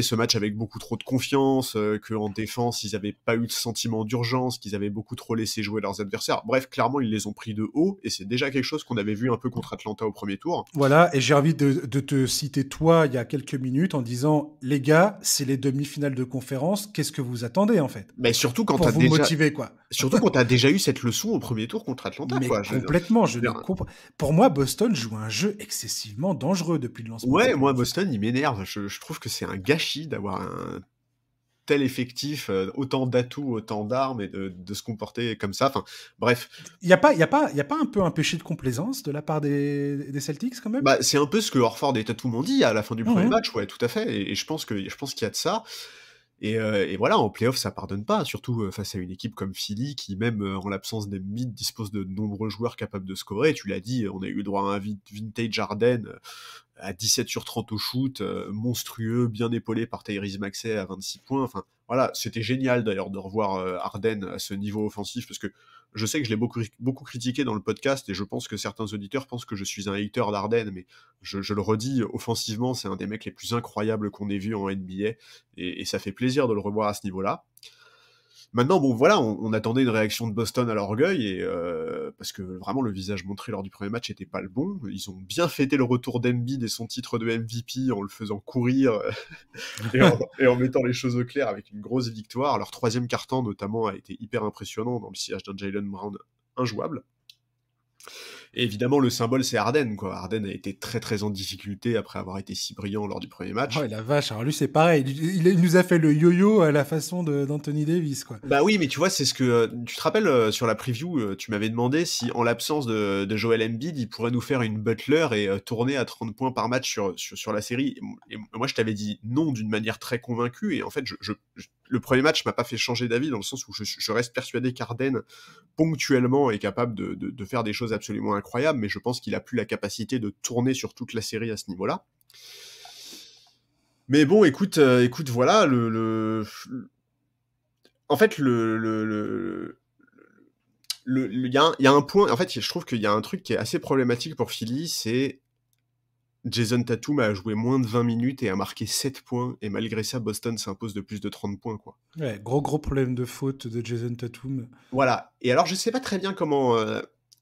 ce match avec beaucoup trop de confiance, qu'en défense, ils n'avaient pas eu de sentiment d'urgence, qu'ils avaient beaucoup trop laissé jouer leurs adversaires. Bref, clairement, ils les ont pris de haut, et c'est déjà quelque chose qu'on avait vu un peu contre Atlanta au premier tour. Voilà, et j'ai envie de te citer toi il y a quelques minutes en disant « Les gars, c'est les demi-finales de conférence, qu'est-ce que vous attendez en fait ?» Mais surtout quand t'as motiver, quoi. Surtout quand t'as déjà eu cette leçon au premier tour contre Atlanta, mais quoi. Complètement, Pour moi, Boston joue un jeu excessivement dangereux depuis le lancement. Ouais, moi, Boston, il m'énerve. Je trouve que c'est un gâchis d'avoir un tel effectif, autant d'atouts, autant d'armes, et de se comporter comme ça. Enfin, bref. Il y a pas un peu un péché de complaisance de la part des Celtics, quand même ? C'est un peu ce que Horford et Tatum m'ont dit à la fin du premier match, ouais, tout à fait. Et je pense qu'il y a de ça. Et voilà, en play-off, ça pardonne pas, surtout face à une équipe comme Philly, qui même en l'absence d'Embiid dispose de nombreux joueurs capables de scorer. Tu l'as dit, on a eu le droit à un vintage Harden à 17 sur 30 au shoot, monstrueux, bien épaulé par Tyrese Maxey à 26 points. Enfin, voilà, c'était génial d'ailleurs de revoir Harden à ce niveau offensif, parce que je sais que je l'ai beaucoup critiqué dans le podcast, et je pense que certains auditeurs pensent que je suis un hater d'Harden, mais je le redis, offensivement, c'est un des mecs les plus incroyables qu'on ait vu en NBA, et ça fait plaisir de le revoir à ce niveau-là. Maintenant, bon, voilà, on attendait une réaction de Boston à l'orgueil, et parce que vraiment le visage montré lors du premier match était pas le bon. Ils ont bien fêté le retour d'Embiid et son titre de MVP en le faisant courir et en mettant les choses au clair avec une grosse victoire. Leur troisième quart-temps, notamment, a été hyper impressionnant dans le sillage d'un Jaylen Brown injouable. Et évidemment, le symbole, c'est Harden, quoi. Harden a été très très en difficulté après avoir été si brillant lors du premier match. Oh la vache, alors lui c'est pareil, il nous a fait le yo-yo à la façon d'Anthony Davis, quoi. Bah oui, mais tu vois, c'est ce que... Tu te rappelles, sur la preview, tu m'avais demandé si, en l'absence de Joel Embiid, il pourrait nous faire une Butler et tourner à 30 points par match sur la série. Et moi, je t'avais dit non d'une manière très convaincue, et en fait, le premier match m'a pas fait changer d'avis, dans le sens où je reste persuadé qu'Harden, ponctuellement, est capable de faire des choses absolument incroyables, mais je pense qu'il a plus la capacité de tourner sur toute la série à ce niveau-là. Mais bon, écoute, voilà, en fait, il y a un point, en fait, je trouve qu'il y a un truc qui est assez problématique pour Philly, c'est Jason Tatum a joué moins de 20 minutes et a marqué 7 points, et malgré ça, Boston s'impose de plus de 30 points, quoi. Ouais, gros problème de faute de Jason Tatum. Voilà. Et alors, je sais pas très bien comment...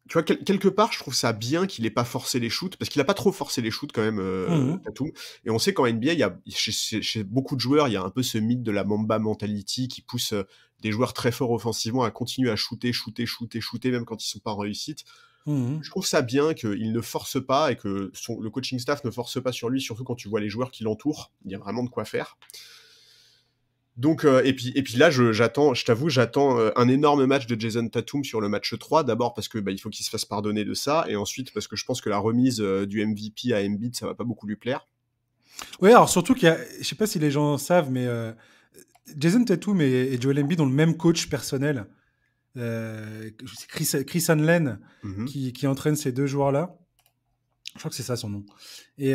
tu vois, quelque part, je trouve ça bien qu'il ait pas forcé les shoots, parce qu'il a pas trop forcé les shoots, quand même, Tatum. Et on sait qu'en NBA, chez beaucoup de joueurs, il y a un peu ce mythe de la Mamba mentality qui pousse des joueurs très forts offensivement à continuer à shooter, même quand ils sont pas en réussite. Je trouve ça bien qu'il ne force pas, et que le coaching staff ne force pas sur lui, surtout quand tu vois les joueurs qui l'entourent. Il y a vraiment de quoi faire. Donc, et puis là, je t'avoue, j'attends un énorme match de Jason Tatum sur le match 3, d'abord parce que il faut qu'il se fasse pardonner de ça, et ensuite parce que je pense que la remise du MVP à Embiid, ça va pas beaucoup lui plaire. Ouais, alors surtout qu'il y a, je sais pas si les gens savent, mais Jason Tatum et Joel Embiid ont le même coach personnel. C'est Chris Hanlen qui entraîne ces deux joueurs-là. Je crois que c'est ça son nom. Et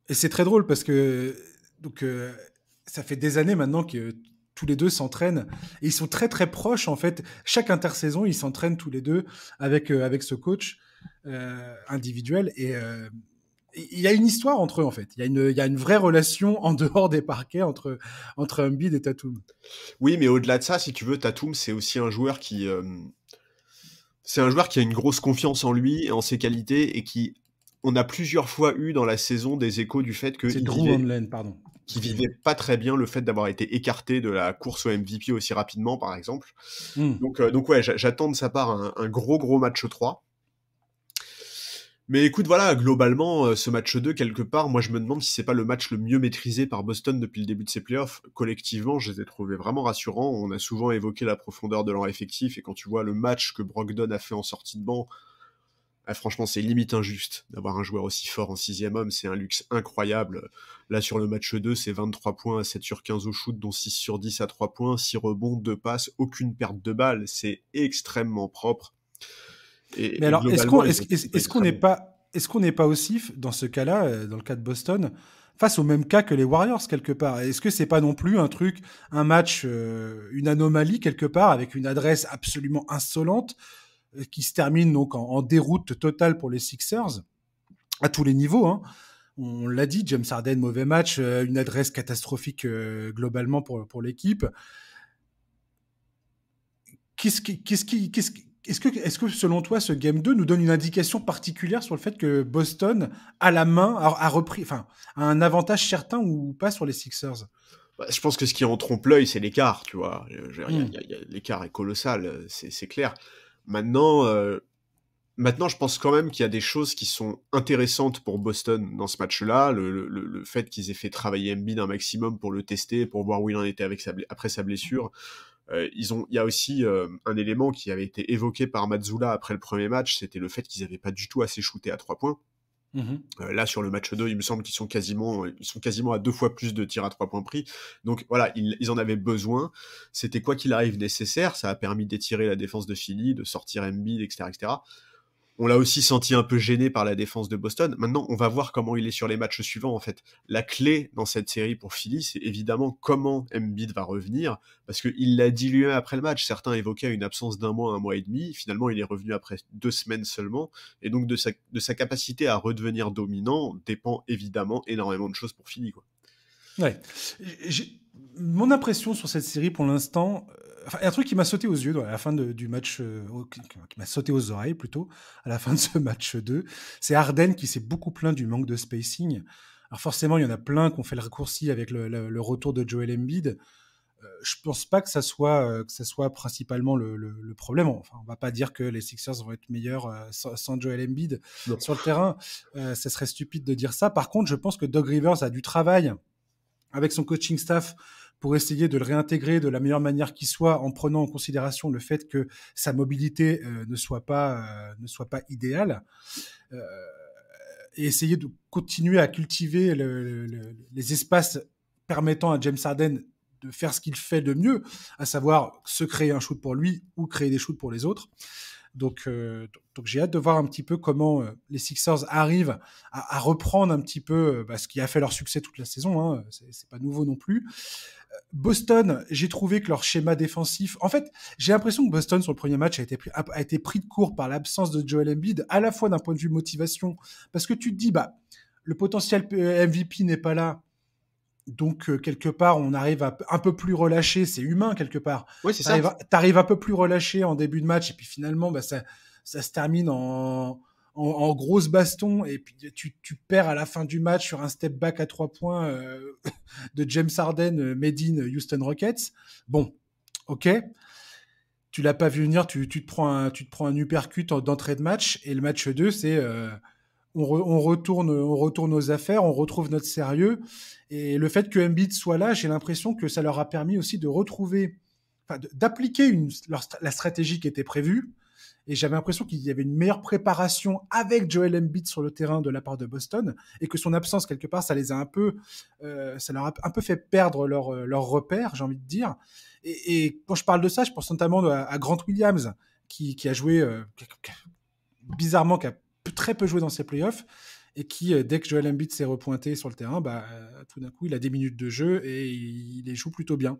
c'est très drôle parce que donc ça fait des années maintenant que tous les deux s'entraînent, et ils sont très très proches en fait. Chaque intersaison, ils s'entraînent tous les deux avec ce coach individuel, et il y a une histoire entre eux en fait. Il y a une vraie relation en dehors des parquets entre Embiid et Tatum. Oui, mais au-delà de ça, si tu veux, Tatum, c'est aussi un joueur qui a une grosse confiance en lui et en ses qualités, et qui, on a plusieurs fois eu dans la saison des échos du fait c'est Drew Hanlen, pardon, qui vivait pas très bien le fait d'avoir été écarté de la course au MVP aussi rapidement, par exemple. Donc ouais, j'attends de sa part un gros match 3. Mais écoute, voilà, globalement, ce match 2, quelque part, moi je me demande si c'est pas le match le mieux maîtrisé par Boston depuis le début de ses playoffs. Collectivement, je les ai trouvés vraiment rassurants. On a souvent évoqué la profondeur de leur effectif, et quand tu vois le match que Brogdon a fait en sortie de banc, franchement, c'est limite injuste d'avoir un joueur aussi fort en 6e homme, c'est un luxe incroyable. Là, sur le match 2, c'est 23 points à 7 sur 15 au shoot, dont 6 sur 10 à 3 points, 6 rebonds, 2 passes, aucune perte de balle, c'est extrêmement propre. Mais alors, est-ce qu'on n'est pas aussi, dans ce cas-là, dans le cas de Boston, face au même cas que les Warriors, quelque part? Est-ce que c'est pas non plus un match, une anomalie, quelque part, avec une adresse absolument insolente, qui se termine donc en déroute totale pour les Sixers, à tous les niveaux, hein. On l'a dit, James Harden, mauvais match, une adresse catastrophique globalement pour l'équipe. Est-ce que selon toi, ce Game 2 nous donne une indication particulière sur le fait que Boston a la main, a un avantage certain ou pas sur les Sixers? Je pense que ce qui en trompe l'œil, c'est l'écart, tu vois. L'écart est colossal, c'est clair. Maintenant, je pense quand même qu'il y a des choses qui sont intéressantes pour Boston dans ce match-là. Le fait qu'ils aient fait travailler Embiid un maximum pour le tester, pour voir où il en était après sa blessure. Il y a aussi un élément qui avait été évoqué par Mazzulla après le premier match, c'était le fait qu'ils n'avaient pas du tout assez shooté à 3 points. Là, sur le match 2, il me semble qu'ils sont quasiment à 2 fois plus de tirs à 3 points pris. Donc voilà, ils en avaient besoin. C'était quoi qu'il arrive nécessaire. Ça a permis d'étirer la défense de Philly, de sortir Embiid, etc., etc. On l'a aussi senti un peu gêné par la défense de Boston. Maintenant, on va voir comment il est sur les matchs suivants, en fait. La clé dans cette série pour Philly, c'est évidemment comment Embiid va revenir, parce qu'il l'a dit lui-même après le match. Certains évoquaient une absence d'1 mois et demi. Finalement, il est revenu après 2 semaines seulement. Et donc, de sa capacité à redevenir dominant dépend évidemment énormément de choses pour Philly, quoi. Ouais. Mon impression sur cette série pour l'instant, un truc qui m'a sauté aux yeux à la fin du match, qui m'a sauté aux oreilles plutôt, à la fin de ce match 2, c'est Harden qui s'est beaucoup plaint du manque de spacing. Alors forcément, il y en a plein qui ont fait le raccourci avec le retour de Joel Embiid. Je pense pas que ça soit principalement le problème. Enfin, on va pas dire que les Sixers vont être meilleurs sans Joel Embiid sur le terrain. Ça serait stupide de dire ça. Par contre, je pense que Doc Rivers a du travail avec son coaching staff pour essayer de le réintégrer de la meilleure manière qui soit, en prenant en considération le fait que sa mobilité ne soit pas idéale, et essayer de continuer à cultiver les espaces permettant à James Harden de faire ce qu'il fait de mieux, à savoir se créer un shoot pour lui ou créer des shoots pour les autres. Donc j'ai hâte de voir un petit peu comment les Sixers arrivent à reprendre un petit peu ce qui a fait leur succès toute la saison. Hein, c'est pas nouveau non plus. Boston, j'ai trouvé que leur schéma défensif... En fait, j'ai l'impression que Boston, sur le premier match, a été pris de court par l'absence de Joel Embiid, à la fois d'un point de vue motivation, parce que tu te dis, le potentiel MVP n'est pas là, donc quelque part, on arrive à un peu plus relâché, c'est humain quelque part. Oui, c'est ça. T'arrives un peu plus relâché en début de match, et puis finalement, ça se termine en grosse baston, et puis tu perds à la fin du match sur un step back à 3 points de James Harden, made in Houston Rockets. Bon, ok, tu l'as pas vu venir, tu te prends un uppercut d'entrée de match, et le match 2, c'est on retourne aux affaires, on retrouve notre sérieux, et le fait que Embiid soit là, j'ai l'impression que ça leur a permis aussi de retrouver, d'appliquer la stratégie qui était prévue. Et j'avais l'impression qu'il y avait une meilleure préparation avec Joel Embiid sur le terrain de la part de Boston, et que son absence quelque part, ça leur a un peu fait perdre leur repère, j'ai envie de dire. Et quand je parle de ça, je pense notamment à Grant Williams, qui a joué bizarrement, qui a très peu joué dans ses playoffs, et qui, dès que Joel Embiid s'est repointé sur le terrain, tout d'un coup, il a des minutes de jeu et il les joue plutôt bien.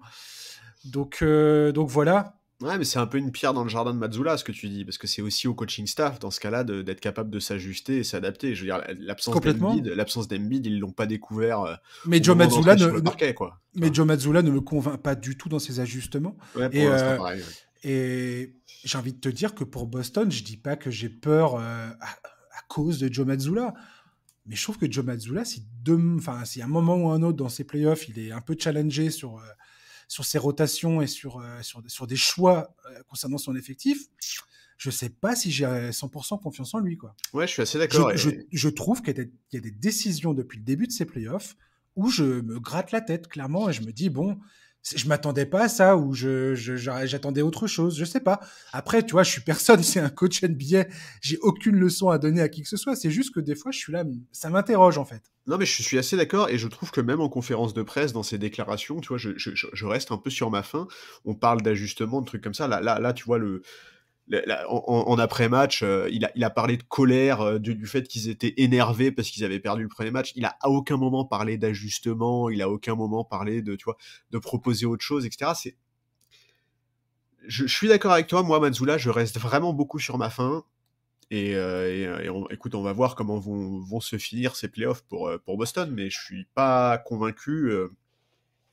Donc voilà. Ouais, mais c'est un peu une pierre dans le jardin de Mazzulla, ce que tu dis, parce que c'est aussi au coaching staff, dans ce cas-là, d'être capable de s'ajuster et s'adapter. Je veux dire, l'absence d'Embiid, ils l'ont pas découvert. Mais Joe Mazzulla Joe Mazzulla ne me convainc pas du tout dans ses ajustements. Ouais, pour l'instant, pareil. Ouais. Et j'ai envie de te dire que pour Boston, je dis pas que j'ai peur à cause de Joe Mazzulla. Mais je trouve que Joe Mazzulla, si à un moment ou un autre dans ses playoffs, il est un peu challengé sur ses rotations et sur des choix concernant son effectif, je sais pas si j'ai 100% confiance en lui, quoi. Ouais, je suis assez d'accord. Je trouve qu'il y a des décisions depuis le début de ces playoffs où je me gratte la tête, clairement, et je me dis, bon, je m'attendais pas à ça, ou j'attendais autre chose, je sais pas. Après, tu vois, je suis personne, c'est un coach NBA, j'ai aucune leçon à donner à qui que ce soit, c'est juste que des fois, je suis là, ça m'interroge, en fait. Non, mais je suis assez d'accord, et je trouve que même en conférence de presse, dans ses déclarations, tu vois, je reste un peu sur ma faim. On parle d'ajustement, de trucs comme ça. Là, tu vois, en après-match, il a parlé de colère, du fait qu'ils étaient énervés parce qu'ils avaient perdu le premier match. Il a à aucun moment parlé d'ajustement, il a à aucun moment parlé de proposer autre chose, etc. Je suis d'accord avec toi, moi, Mazzulla, je reste vraiment beaucoup sur ma faim. Écoute, on va voir comment vont se finir ces playoffs pour Boston, mais je suis pas convaincu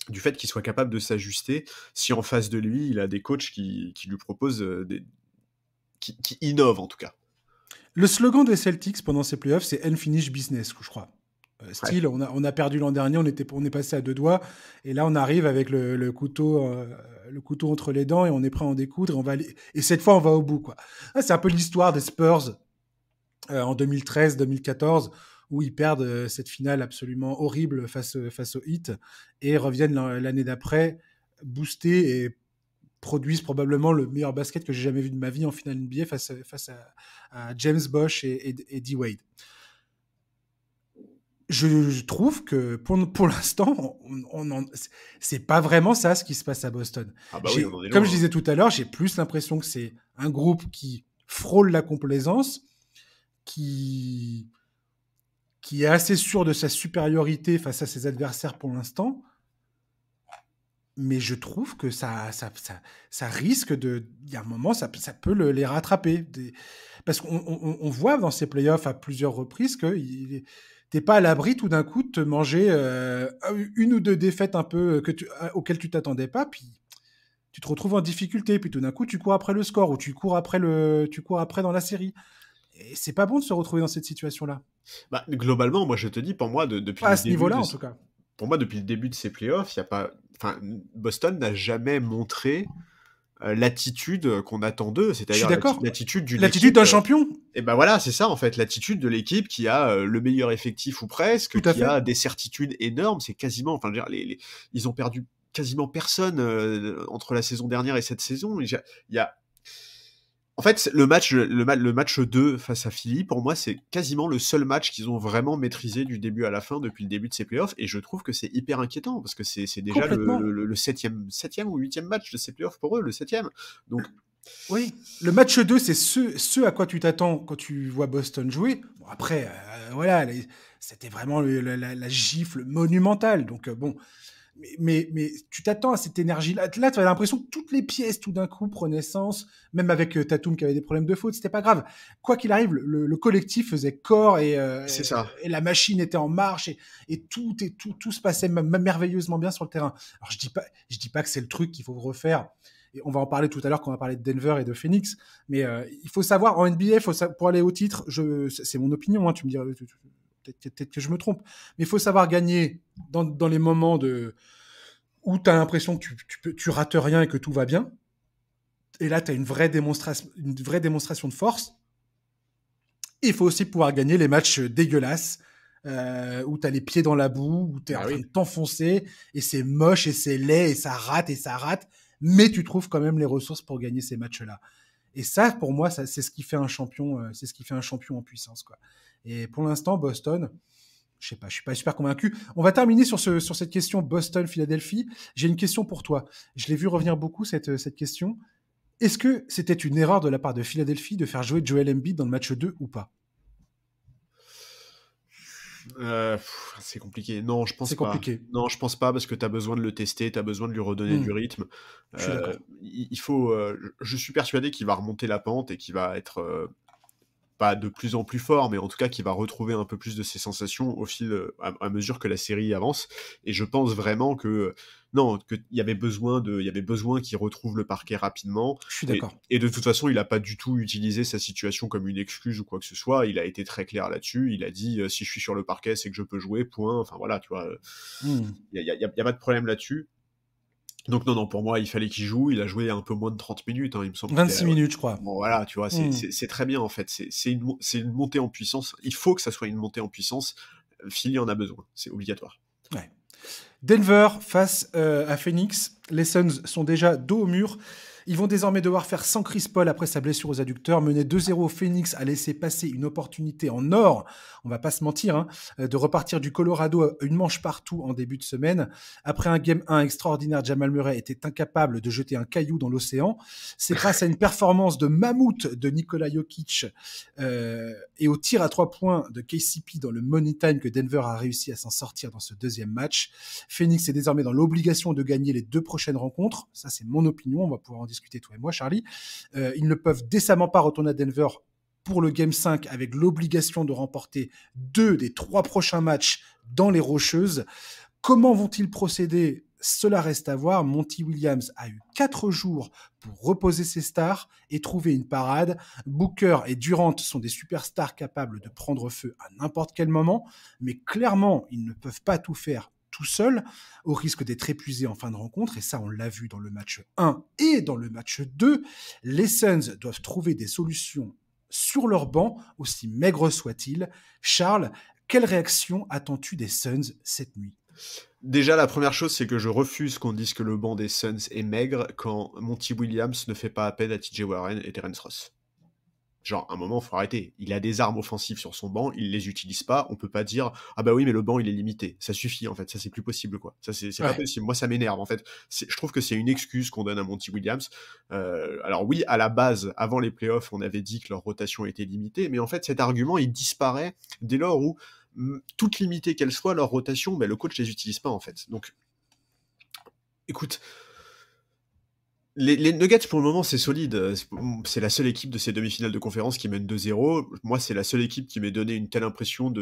du fait qu'il soit capable de s'ajuster si en face de lui, il a des coachs qui lui proposent qui innovent en tout cas. Le slogan des Celtics pendant ces playoffs, c'est Unfinished Business, je crois. Style, ouais. on a perdu l'an dernier, on est passé à 2 doigts, et là on arrive avec le couteau entre les dents, et on est prêt à en découdre, et cette fois on va au bout, quoi. C'est un peu l'histoire des Spurs en 2013-2014, où ils perdent cette finale absolument horrible face au Heat, et reviennent l'année d'après boostés et produisent probablement le meilleur basket que j'ai jamais vu de ma vie en finale NBA face à James Bosh et D-Wade. Je trouve que pour l'instant, c'est pas vraiment ça ce qui se passe à Boston. Ah bah oui, comme je disais tout à l'heure, j'ai plus l'impression que c'est un groupe qui frôle la complaisance, qui est assez sûr de sa supériorité face à ses adversaires pour l'instant. Mais je trouve que ça risque de... Il y a un moment, ça peut les rattraper. Parce qu'on voit dans ces playoffs à plusieurs reprises que t'es pas à l'abri tout d'un coup de te manger une ou deux défaites un peu auxquelles tu t'attendais pas, puis tu te retrouves en difficulté, puis tout d'un coup tu cours après le score ou tu cours après dans la série. Et c'est pas bon de se retrouver dans cette situation-là. Bah, globalement, moi je te dis, pour moi, depuis pas le à ce début niveau-là de... en tout cas. Pour moi, depuis le début de ces playoffs, il y a pas... enfin, Boston n'a jamais montré l'attitude qu'on attend d'eux, c'est-à-dire l'attitude d'une l'attitude d'un champion. Et ben voilà, c'est ça en fait, l'attitude de l'équipe qui a le meilleur effectif ou presque, qui a des certitudes énormes. C'est quasiment, enfin, je veux dire, ils ont perdu quasiment personne entre la saison dernière et cette saison. Il y a en fait, le match 2 face à Philly, pour moi, c'est quasiment le seul match qu'ils ont vraiment maîtrisé du début à la fin depuis le début de ces playoffs, et je trouve que c'est hyper inquiétant, parce que c'est déjà le septième ou huitième match de ces playoffs pour eux, le septième. Donc... Oui, le match 2, c'est ce à quoi tu t'attends quand tu vois Boston jouer. Bon, après, voilà, c'était vraiment la gifle monumentale, donc bon... Mais tu t'attends à cette énergie-là. Là, tu as l'impression que toutes les pièces, tout d'un coup, prenaient sens. Même avec Tatum qui avait des problèmes de faute, c'était pas grave. Quoi qu'il arrive, le collectif faisait corps c'est ça. Et la machine était en marche et tout se passait merveilleusement bien sur le terrain. Alors, je dis pas que c'est le truc qu'il faut refaire. Et on va en parler tout à l'heure quand on va parler de Denver et de Phoenix. Mais il faut savoir, en NBA, pour aller au titre, c'est mon opinion, hein, tu me diras... Peut-être que je me trompe, mais il faut savoir gagner dans les moments où tu as l'impression que tu rates rien et que tout va bien. Et là, tu as une vraie démonstration de force. Et il faut aussi pouvoir gagner les matchs dégueulasses, où tu as les pieds dans la boue, où tu es en train de t'enfoncer, et c'est moche, et c'est laid, et ça rate, mais tu trouves quand même les ressources pour gagner ces matchs-là. Et ça, pour moi, c'est ce qui fait un champion, c'est ce qui fait un champion en puissance, quoi. Et pour l'instant, Boston, je sais pas, je suis pas super convaincu. On va terminer sur cette question Boston-Philadelphie. J'ai une question pour toi. Je l'ai vu revenir beaucoup, cette question. Est-ce que c'était une erreur de la part de Philadelphie de faire jouer Joel Embiid dans le match 2 ou pas? C'est compliqué. Non, je pense pas. Compliqué. Non, je pense pas, parce que tu as besoin de le tester, tu as besoin de lui redonner du rythme. Je suis d'accord. Il faut... je suis persuadé qu'il va remonter la pente et qu'il va être... pas de plus en plus fort, mais en tout cas qui va retrouver un peu plus de ses sensations au fil, à mesure que la série avance. Et je pense vraiment que qu'il y avait besoin qu'il retrouve le parquet rapidement. Je suis d'accord. Et de toute façon, il n'a pas du tout utilisé sa situation comme une excuse ou quoi que ce soit. Il a été très clair là-dessus. Il a dit si je suis sur le parquet, c'est que je peux jouer. Point. Enfin voilà, tu vois. Il y a pas de problème là-dessus. Donc non, pour moi, il fallait qu'il joue. Il a joué un peu moins de 30 minutes, hein, il me semble. 26 minutes, je crois. Bon, voilà, tu vois, c'est très bien, en fait. C'est une montée en puissance. Il faut que ça soit une montée en puissance. Philly en a besoin. C'est obligatoire. Ouais. Denver face à Phoenix. Les Suns sont déjà dos au mur. Ils vont désormais devoir faire sans Chris Paul après sa blessure aux adducteurs. Mené 2-0, Phoenix a laissé passer une opportunité en or, on va pas se mentir, hein, de repartir du Colorado une manche partout en début de semaine. Après un Game 1 extraordinaire, Jamal Murray était incapable de jeter un caillou dans l'océan. C'est grâce à une performance de mammouth de Nikola Jokic et au tir à 3 points de KCP dans le Money Time que Denver a réussi à s'en sortir dans ce deuxième match. Phoenix est désormais dans l'obligation de gagner les 2 prochaines rencontres. Ça, c'est mon opinion. On va pouvoir en discuter, toi et moi, Charlie. Ils ne peuvent décemment pas retourner à Denver pour le Game 5 avec l'obligation de remporter 2 des 3 prochains matchs dans les Rocheuses. Comment vont-ils procéder? Cela reste à voir. Monty Williams a eu 4 jours pour reposer ses stars et trouver une parade. Booker et Durant sont des superstars capables de prendre feu à n'importe quel moment, mais clairement, ils ne peuvent pas tout faire tout seul, au risque d'être épuisé en fin de rencontre, et ça on l'a vu dans le match 1 et dans le match 2, les Suns doivent trouver des solutions sur leur banc, aussi maigres soient-ils. Charles, quelle réaction attends-tu des Suns cette nuit? Déjà, la première chose, c'est que je refuse qu'on dise que le banc des Suns est maigre quand Monty Williams ne fait pas appel à TJ Warren et Terence Ross. Genre, à un moment, faut arrêter. Il a des armes offensives sur son banc, il les utilise pas. On peut pas dire ah bah oui, mais le banc il est limité. Ça suffit en fait. Ça c'est plus possible quoi. Ça c'est pas Ouais. possible. Moi ça m'énerve en fait. Je trouve que c'est une excuse qu'on donne à Monty Williams. Alors oui, à la base, avant les playoffs, on avait dit que leur rotation était limitée, mais en fait cet argument il disparaît dès lors où toute limitée qu'elle soit, leur rotation, le coach les utilise pas en fait. Donc, écoute. Les Nuggets, pour le moment, c'est solide. C'est la seule équipe de ces demi-finales de conférence qui mène 2-0. Moi, c'est la seule équipe qui m'ait donné une telle impression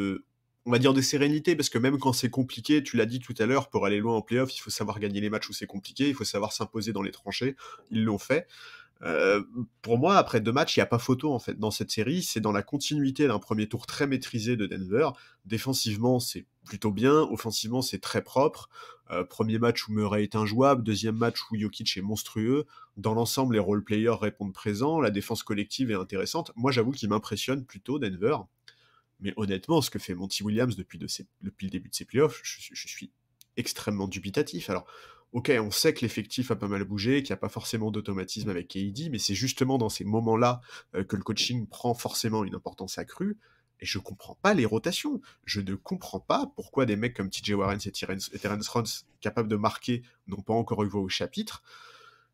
on va dire de sérénité, parce que même quand c'est compliqué, tu l'as dit tout à l'heure, pour aller loin en playoff, il faut savoir gagner les matchs où c'est compliqué, il faut savoir s'imposer dans les tranchées. Ils l'ont fait. Pour moi, après 2 matchs, il n'y a pas photo en fait dans cette série. C'est dans la continuité d'un premier tour très maîtrisé de Denver. Défensivement, c'est plutôt bien. Offensivement, c'est très propre. Premier match où Murray est injouable. Deuxième match où Jokic est monstrueux. Dans l'ensemble, les role-players répondent présents. La défense collective est intéressante. Moi, j'avoue qu'il m'impressionne plutôt Denver. Mais honnêtement, ce que fait Monty Williams depuis le début de ses playoffs, je suis extrêmement dubitatif. Alors, ok, on sait que l'effectif a pas mal bougé, qu'il n'y a pas forcément d'automatisme avec KD, mais c'est justement dans ces moments-là que le coaching prend forcément une importance accrue, et je comprends pas les rotations. Je ne comprends pas pourquoi des mecs comme TJ Warren et Terence Ross, capables de marquer, n'ont pas encore eu voix au chapitre.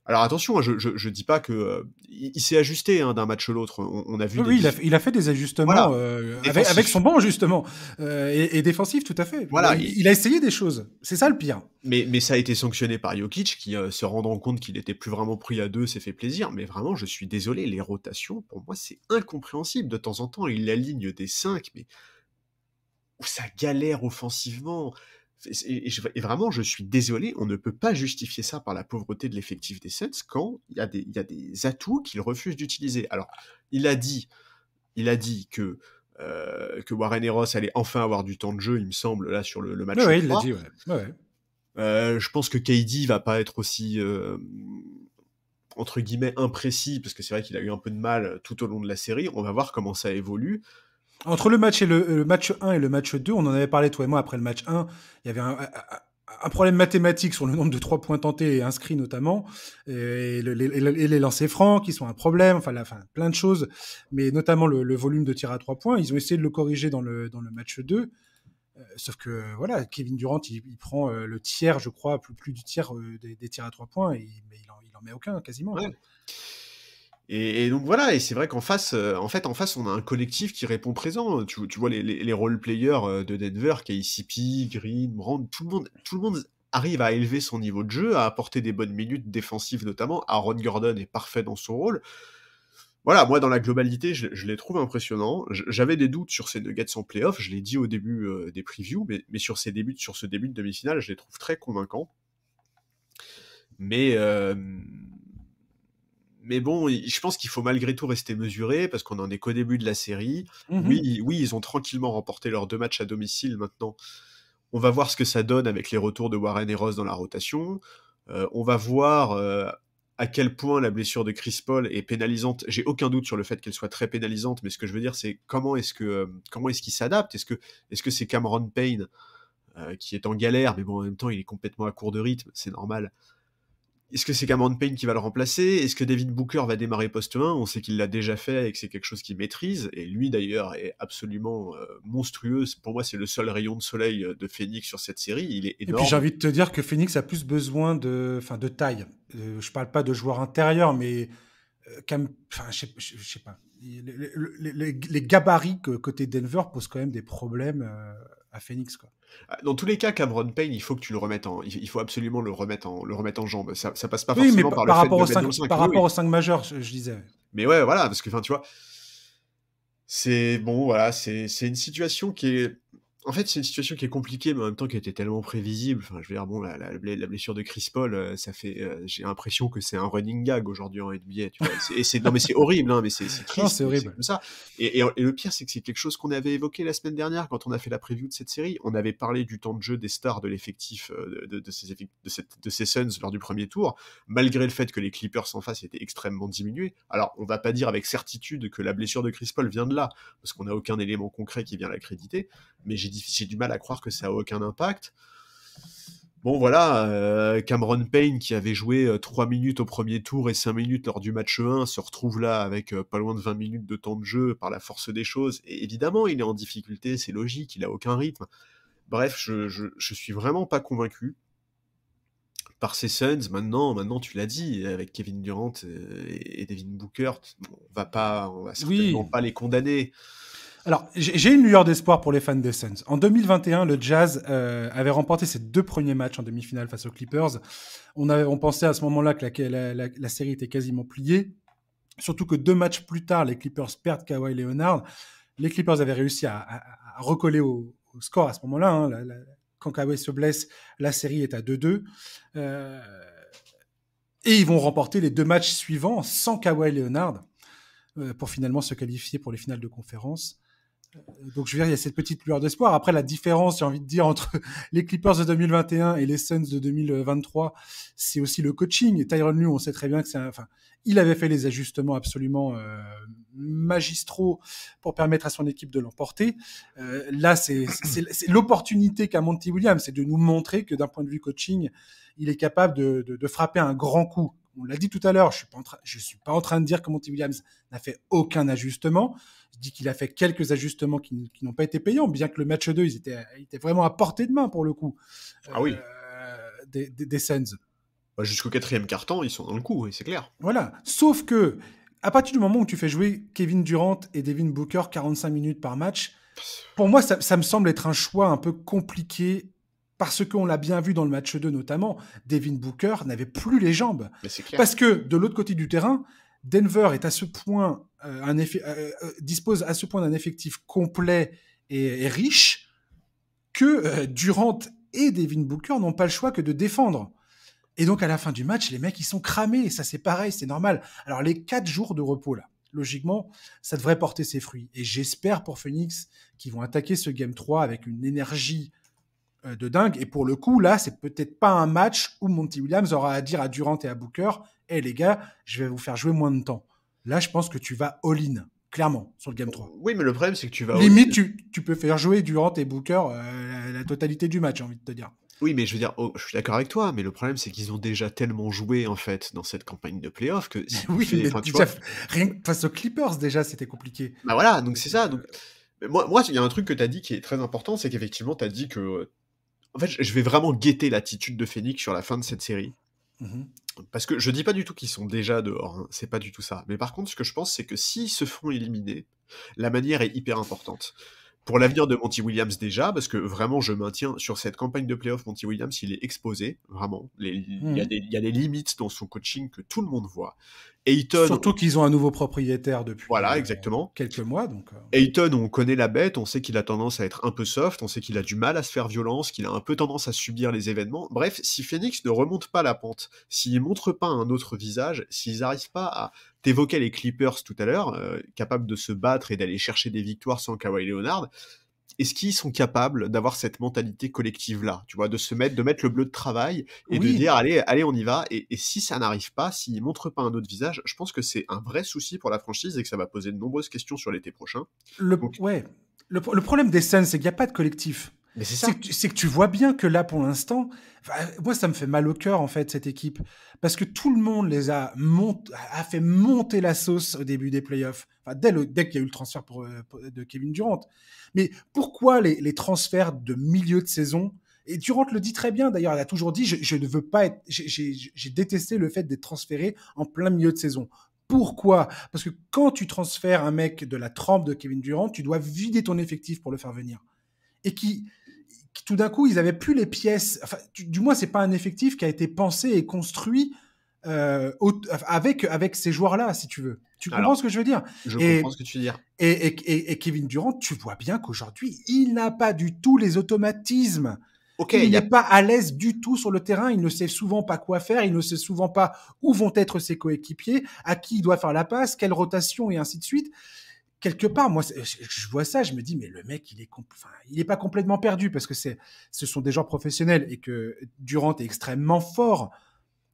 Alors attention, je dis pas que il s'est ajusté d'un match à l'autre. On a vu Oui, il a fait des ajustements voilà. avec son banc justement et défensif tout à fait. Voilà, il a essayé des choses. C'est ça le pire. Mais ça a été sanctionné par Jokic qui, se rendant compte qu'il était plus vraiment pris à 2, s'est fait plaisir. Mais vraiment, je suis désolé, les rotations, pour moi, c'est incompréhensible. De temps en temps, il aligne des 5, mais où ça galère offensivement. Et vraiment, je suis désolé, on ne peut pas justifier ça par la pauvreté de l'effectif des Suns quand il y a des atouts qu'il refuse d'utiliser. Alors, il a dit que Warren et Ross allaient enfin avoir du temps de jeu, il me semble, là, sur le match 3. Il l'a dit, ouais. Je pense que KD va pas être aussi entre guillemets imprécis, parce que c'est vrai qu'il a eu un peu de mal tout au long de la série. On va voir comment ça évolue. Entre le match le match 1 et le match 2, on en avait parlé toi et moi après le match 1, il y avait un problème mathématique sur le nombre de 3 points tentés et inscrits notamment, et les lancers francs qui sont un problème, enfin plein de choses, mais notamment le volume de tir à 3 points. Ils ont essayé de le corriger dans le match 2. Sauf que voilà, Kevin Durant, il prend le tiers, je crois, plus du tiers des tirs à 3 points, mais il en met aucun quasiment. Ouais. Et donc voilà, et c'est vrai qu'en face, on a un collectif qui répond présent. Tu vois les role-players de Denver, KCP, Green, Brand, tout le monde arrive à élever son niveau de jeu, à apporter des bonnes minutes défensives notamment. Aaron Gordon est parfait dans son rôle. Voilà, moi dans la globalité, je les trouve impressionnants. J'avais des doutes sur ces Nuggets en playoff, je l'ai dit au début des previews, mais sur ce début de demi-finale, je les trouve très convaincants. Mais bon, je pense qu'il faut malgré tout rester mesuré, parce qu'on en est qu'au début de la série. Mm-hmm. Oui, ils ont tranquillement remporté leurs 2 matchs à domicile maintenant. On va voir ce que ça donne avec les retours de Warren et Ross dans la rotation. On va voir à quel point la blessure de Chris Paul est pénalisante. J'ai aucun doute sur le fait qu'elle soit très pénalisante, mais ce que je veux dire, c'est comment est-ce qu'il s'adapte. Est-ce que c'est Cameron Payne qui est en galère, mais bon, en même temps, il est complètement à court de rythme, c'est normal. Est-ce que c'est Cameron Payne qui va le remplacer? Est-ce que David Booker va démarrer poste 1? On sait qu'il l'a déjà fait et que c'est quelque chose qu'il maîtrise. Et lui, d'ailleurs, est absolument monstrueux. Pour moi, c'est le seul rayon de soleil de Phoenix sur cette série. Il est énorme. Et puis j'ai envie de te dire que Phoenix a plus besoin de taille. Je parle pas de joueurs intérieurs, mais je sais pas. Les gabarits côté Denver posent quand même des problèmes à Phoenix, quoi. Dans tous les cas, Cameron Payne, il faut que tu le remettes il faut absolument le remettre en jambes. Ça passe pas forcément par le fait de le mettre dans le 5. Par rapport aux 5 majeurs, je disais. Mais ouais, voilà, parce que, tu vois, c'est bon, voilà, c'est une situation qui est... En fait, c'est une situation qui est compliquée, mais en même temps qui était tellement prévisible. Enfin, je veux dire, bon, la blessure de Chris Paul, ça fait... j'ai l'impression que c'est un running gag aujourd'hui en NBA, tu vois. Non, mais c'est horrible, hein, mais c'est triste. Non, c'est horrible. C'est comme ça. Et le pire, c'est que c'est quelque chose qu'on avait évoqué la semaine dernière quand on a fait la preview de cette série. On avait parlé du temps de jeu des stars de l'effectif de ces Suns lors du premier tour, malgré le fait que les Clippers en face étaient extrêmement diminués. Alors, on va pas dire avec certitude que la blessure de Chris Paul vient de là, parce qu'on n'a aucun élément concret qui vient l'accréditer, mais j'ai du mal à croire que ça a aucun impact. Bon, voilà, Cameron Payne, qui avait joué 3 minutes au premier tour et 5 minutes lors du match 1, se retrouve là avec pas loin de 20 minutes de temps de jeu par la force des choses. Et évidemment, il est en difficulté, c'est logique, il a aucun rythme. Bref, je suis vraiment pas convaincu par ces Suns. Maintenant, tu l'as dit, avec Kevin Durant et Devin Booker, on va certainement pas les condamner. Alors, j'ai une lueur d'espoir pour les fans des Suns. En 2021, le Jazz avait remporté ses 2 premiers matchs en demi-finale face aux Clippers. On pensait à ce moment-là que la série était quasiment pliée. Surtout que 2 matchs plus tard, les Clippers perdent Kawhi Leonard. Les Clippers avaient réussi à recoller au score à ce moment-là. Hein. Quand Kawhi se blesse, la série est à 2-2. Et ils vont remporter les 2 matchs suivants sans Kawhi Leonard pour finalement se qualifier pour les finales de conférence. Donc, je veux dire, il y a cette petite lueur d'espoir. Après, la différence, j'ai envie de dire, entre les Clippers de 2021 et les Suns de 2023, c'est aussi le coaching. Tyronn Lue, on sait très bien que il avait fait les ajustements absolument magistraux pour permettre à son équipe de l'emporter. Là, c'est l'opportunité qu'a Monty Williams, c'est de nous montrer que d'un point de vue coaching, il est capable de frapper un grand coup. On l'a dit tout à l'heure, je suis pas en train de dire que Monty Williams n'a fait aucun ajustement. Je dis qu'il a fait quelques ajustements qui n'ont pas été payants, bien que le match 2, ils étaient vraiment à portée de main pour le coup. Oui. Des Suns. Jusqu'au 4e quart-temps, ils sont dans le coup, c'est clair. Voilà. Sauf que, à partir du moment où tu fais jouer Kevin Durant et Devin Booker 45 minutes par match, pour moi, ça me semble être un choix un peu compliqué. Parce qu'on l'a bien vu dans le match 2 notamment, Devin Booker n'avait plus les jambes. Parce que de l'autre côté du terrain, Denver est à ce point dispose à ce point d'un effectif complet et riche que Durant et Devin Booker n'ont pas le choix que de défendre. Et donc à la fin du match, les mecs ils sont cramés. Et ça c'est pareil, c'est normal. Alors les 4 jours de repos là, logiquement, ça devrait porter ses fruits. Et j'espère pour Phoenix qu'ils vont attaquer ce Game 3 avec une énergie de dingue. Et pour le coup, là, c'est peut-être pas un match où Monty Williams aura à dire à Durant et à Booker « Hey les gars, je vais vous faire jouer moins de temps. » Là, je pense que tu vas all-in, clairement, sur le Game 3. Oui, mais le problème, c'est que tu vas... Limite, tu peux faire jouer Durant et Booker la totalité du match, j'ai envie de te dire. Oui, mais je veux dire, je suis d'accord avec toi, mais le problème, c'est qu'ils ont déjà tellement joué, en fait, dans cette campagne de playoff que... oui, mais déjà, rien que face aux Clippers, déjà, c'était compliqué. Bah voilà, donc c'est ça. Donc... Moi, il y a un truc que tu as dit qui est très important, c'est qu'effectivement, tu as dit que... En fait, je vais vraiment guetter l'attitude de Phoenix sur la fin de cette série. Parce que je dis pas du tout qu'ils sont déjà dehors, hein, c'est pas du tout ça. Mais par contre, ce que je pense, c'est que s'ils se font éliminer, la manière est hyper importante. Pour l'avenir de Monty Williams déjà, parce que vraiment, je maintiens sur cette campagne de playoff, Monty Williams, il est exposé, vraiment. Il y a des limites dans son coaching que tout le monde voit. Ayton, surtout qu'ils ont un nouveau propriétaire depuis exactement. Quelques mois. Donc, Ayton, on connaît la bête, on sait qu'il a tendance à être un peu soft, on sait qu'il a du mal à se faire violence, qu'il a un peu tendance à subir les événements. Bref, si Phoenix ne remonte pas la pente, s'ils ne montrent pas un autre visage, s'ils n'arrivent pas à... T'évoquais les Clippers tout à l'heure, capables de se battre et d'aller chercher des victoires sans Kawhi Leonard. Est-ce qu'ils sont capables d'avoir cette mentalité collective-là, tu vois, de mettre le bleu de travail et de dire allez, on y va. Et si ça n'arrive pas, s'ils ne montrent pas un autre visage, je pense que c'est un vrai souci pour la franchise et que ça va poser de nombreuses questions sur l'été prochain. Le problème des Suns, c'est qu'il n'y a pas de collectif. Mais c'est ça. C'est que tu vois bien que là, pour l'instant, moi, ça me fait mal au cœur, en fait, cette équipe. Parce que tout le monde a fait monter la sauce au début des playoffs. Enfin, dès qu'il y a eu le transfert de Kevin Durant. Mais pourquoi les transferts de milieu de saison? Et Durant le dit très bien, d'ailleurs, il a toujours dit, je ne veux pas être... J'ai détesté le fait d'être transféré en plein milieu de saison. Pourquoi? Parce que quand tu transfères un mec de la trempe de Kevin Durant, tu dois vider ton effectif pour le faire venir. Et qui tout d'un coup, ils n'avaient plus les pièces. Enfin, du moins, c'est pas un effectif qui a été pensé et construit avec ces joueurs-là, si tu veux. Tu comprends ce que je veux dire? Je comprends ce que tu veux dire. Et Kevin Durant, tu vois bien qu'aujourd'hui, il n'a pas du tout les automatismes. Il n'est pas à l'aise du tout sur le terrain. Il ne sait souvent pas quoi faire. Il ne sait souvent pas où vont être ses coéquipiers, à qui il doit faire la passe, quelle rotation et ainsi de suite. Quelque part, moi, je vois ça, je me dis, mais le mec, il est pas complètement perdu parce que ce sont des joueurs professionnels et que Durant est extrêmement fort.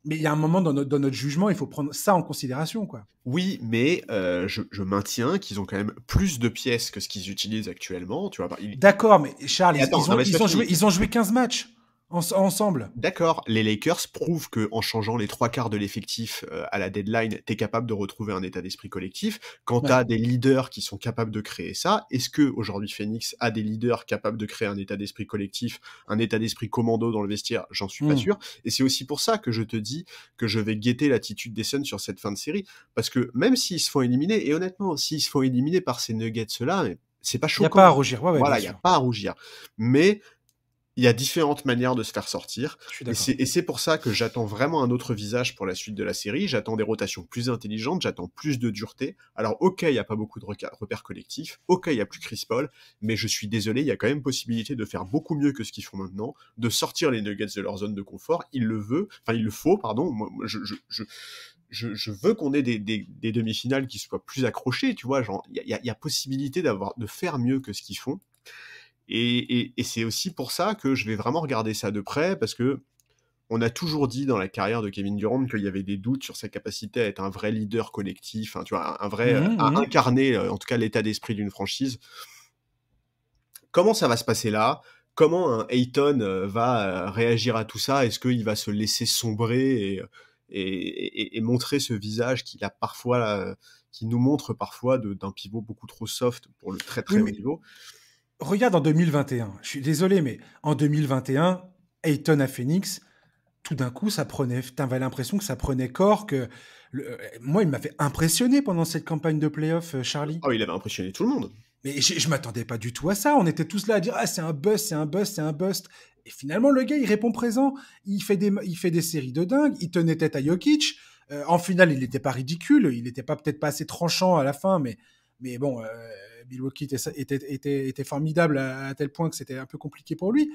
Mais il y a un moment dans notre jugement, il faut prendre ça en considération, quoi. Oui, mais je maintiens qu'ils ont quand même plus de pièces que ce qu'ils utilisent actuellement. Tu vois, D'accord, mais Charles, ils ont joué 15 matchs. ensemble. D'accord, les Lakers prouvent que en changeant les 3/4 de l'effectif, à la deadline, tu es capable de retrouver un état d'esprit collectif. Quand tu Ouais. as des leaders qui sont capables de créer ça, est-ce qu'aujourd'hui Phoenix a des leaders capables de créer un état d'esprit collectif, un état d'esprit commando dans le vestiaire? J'en suis pas Mmh. sûr et c'est aussi pour ça que je te dis que je vais guetter l'attitude des Suns sur cette fin de série. Parce que même s'ils se font éliminer et honnêtement, s'ils se font éliminer par ces Nuggets-là, c'est pas Il y a pas à choquant. rougir. Ouais, bien Voilà, il y a sûr. pas à rougir. Mais il y a différentes manières de se faire sortir Je suis et d'accord. c'est pour ça que j'attends vraiment un autre visage pour la suite de la série. J'attends des rotations plus intelligentes, j'attends plus de dureté. Alors OK, il y a pas beaucoup de repères collectifs, OK, il y a plus Chris Paul, mais je suis désolé, il y a quand même possibilité de faire beaucoup mieux que ce qu'ils font maintenant, de sortir les Nuggets de leur zone de confort. Il le faut, pardon. Moi, je veux qu'on ait des demi-finales qui soient plus accrochées, tu vois, genre il y a possibilité de faire mieux que ce qu'ils font. Et c'est aussi pour ça que je vais vraiment regarder ça de près, parce que on a toujours dit dans la carrière de Kevin Durant qu'il y avait des doutes sur sa capacité à être un vrai leader collectif, hein, tu vois, un vrai, Mmh à mh. incarner, en tout cas l'état d'esprit d'une franchise. Comment ça va se passer là? Comment un Ayton va réagir à tout ça? Est-ce qu'il va se laisser sombrer et montrer ce visage qu'il a parfois, qui nous montre parfois d'un pivot beaucoup trop soft pour le très Oui, très haut mais niveau? regarde en 2021. Je suis désolé, mais en 2021, Ayton à Phoenix, tout d'un coup, ça prenait. T'avais l'impression que ça prenait corps. Moi, il m'avait impressionné pendant cette campagne de playoff, Charlie. Oh, il avait impressionné tout le monde. Mais je m'attendais pas du tout à ça. On était tous là à dire ah c'est un bust, c'est un bust, c'est un bust. Et finalement, le gars, il répond présent. Il fait des séries de dingue. Il tenait tête à Jokic. En finale, il n'était pas ridicule. Il n'était pas peut-être pas assez tranchant à la fin, mais bon, Milwaukee était formidable à tel point que c'était un peu compliqué pour lui.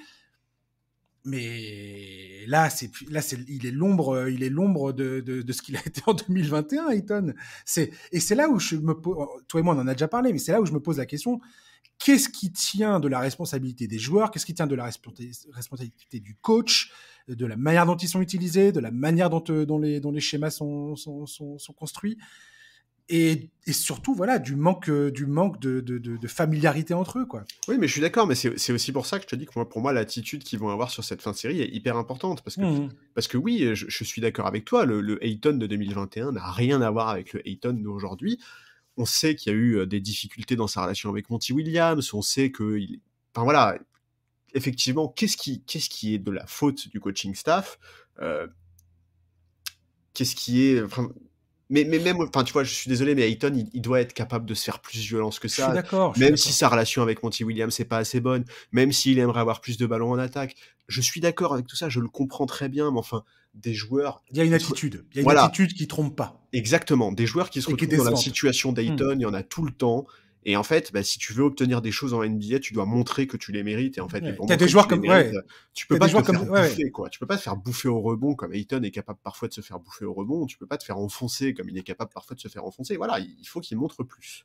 Mais là, il est l'ombre de ce qu'il a été en 2021, Ayton. Et c'est là où toi et moi, on en a déjà parlé, mais c'est là où je me pose la question. Qu'est-ce qui tient de la responsabilité des joueurs? Qu'est-ce qui tient de la responsabilité du coach? De la manière dont ils sont utilisés? De la manière dont les schémas sont construits? Et surtout, voilà, du manque de familiarité entre eux, quoi. Oui, mais je suis d'accord, mais c'est aussi pour ça que je te dis que pour moi, l'attitude qu'ils vont avoir sur cette fin de série est hyper importante. Mmh. Parce que oui, je suis d'accord avec toi, le Ayton de 2021 n'a rien à voir avec le Ayton d'aujourd'hui. On sait qu'il y a eu des difficultés dans sa relation avec Monty Williams, on sait que... Enfin voilà, effectivement, qu'est-ce qui est de la faute du coaching staff? Qu'est-ce qui est... Enfin, mais même, enfin, tu vois, je suis désolé, mais Ayton, il doit être capable de se faire plus violence que Je suis ça. d'accord, je suis Même si d'accord. sa relation avec Monty Williams n'est pas assez bonne, même s'il aimerait avoir plus de ballons en attaque. Je suis d'accord avec tout ça, je le comprends très bien, mais enfin, des joueurs Il y a une qui se... attitude. Il y a une Voilà, attitude qui trompe pas exactement. Des joueurs qui se et qui est retrouvent dans la décevante. situation Mmh. d'Ayton, il y en a tout le temps. Et en fait, bah, si tu veux obtenir des choses en NBA, tu dois montrer que tu les mérites. Et en fait, et Ouais. pour T'as des montrer que joueurs tu les comme mérites, ouais. tu peux T'as des pas te joueurs comme faire ouais, ouais. bouffer, quoi. Tu peux pas te faire bouffer au rebond comme Ayton est capable parfois de se faire bouffer au rebond. Tu peux pas te faire enfoncer comme il est capable parfois de se faire enfoncer. Voilà, il faut qu'il montre plus.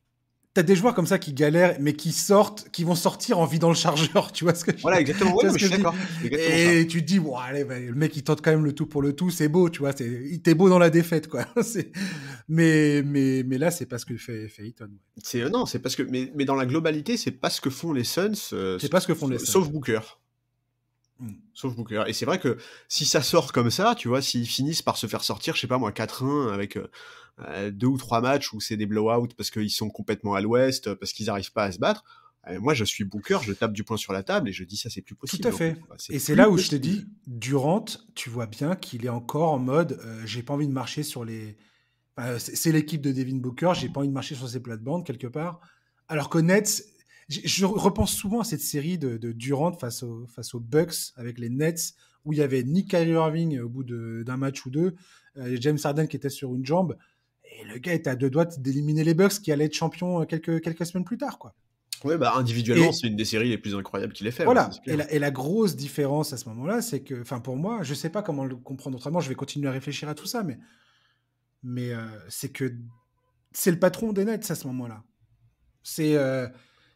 T'as des joueurs comme ça qui galèrent, mais qui vont sortir en vidant le chargeur. Tu vois ce que Voilà, exactement. tu Ouais, vois non, ce mais je que suis je dis? d'accord. C'est exactement ça. Et tu te dis bon allez, bah, le mec il tente quand même le tout pour le tout, c'est beau, tu vois. T'es beau dans la défaite, quoi. Mais là c'est pas ce que fait Ayton. Non, c'est parce que, mais dans la globalité, c'est pas ce que font les Suns, C'est pas ce que font les Suns. sauf Booker. Mm. Sauf Booker. Et c'est vrai que si ça sort comme ça, tu vois, s'ils finissent par se faire sortir, je sais pas moi, 4-1 avec 2 ou 3 matchs où c'est des blowouts parce qu'ils sont complètement à l'ouest, parce qu'ils arrivent pas à se battre, moi je suis Booker, je tape du poing sur la table et je dis ça c'est plus Tout possible à en fait. fait. C'est Et c'est plus là où je te possible. dis, Durant, tu vois bien qu'il est encore en mode, j'ai pas envie de marcher sur les. Enfin, c'est l'équipe de Devin Booker, j'ai pas envie de marcher sur ses plates-bandes quelque part. Alors que Nets, je repense souvent à cette série de Durant face aux Bucks avec les Nets, où il y avait Nick Kyrie Irving au bout d'un match ou deux, James Harden qui était sur une jambe, et le gars était à deux doigts d'éliminer les Bucks qui allaient être champions quelques semaines plus tard, quoi. Ouais, bah individuellement, Et c'est une des séries les plus incroyables qu'il ait fait, ouais, ça, voilà. c'est clair. Et la grosse différence à ce moment-là, c'est que, enfin, pour moi, je sais pas comment le comprendre autrement, je vais continuer à réfléchir à tout ça, mais c'est que c'est le patron des Nets à ce moment-là. C'est,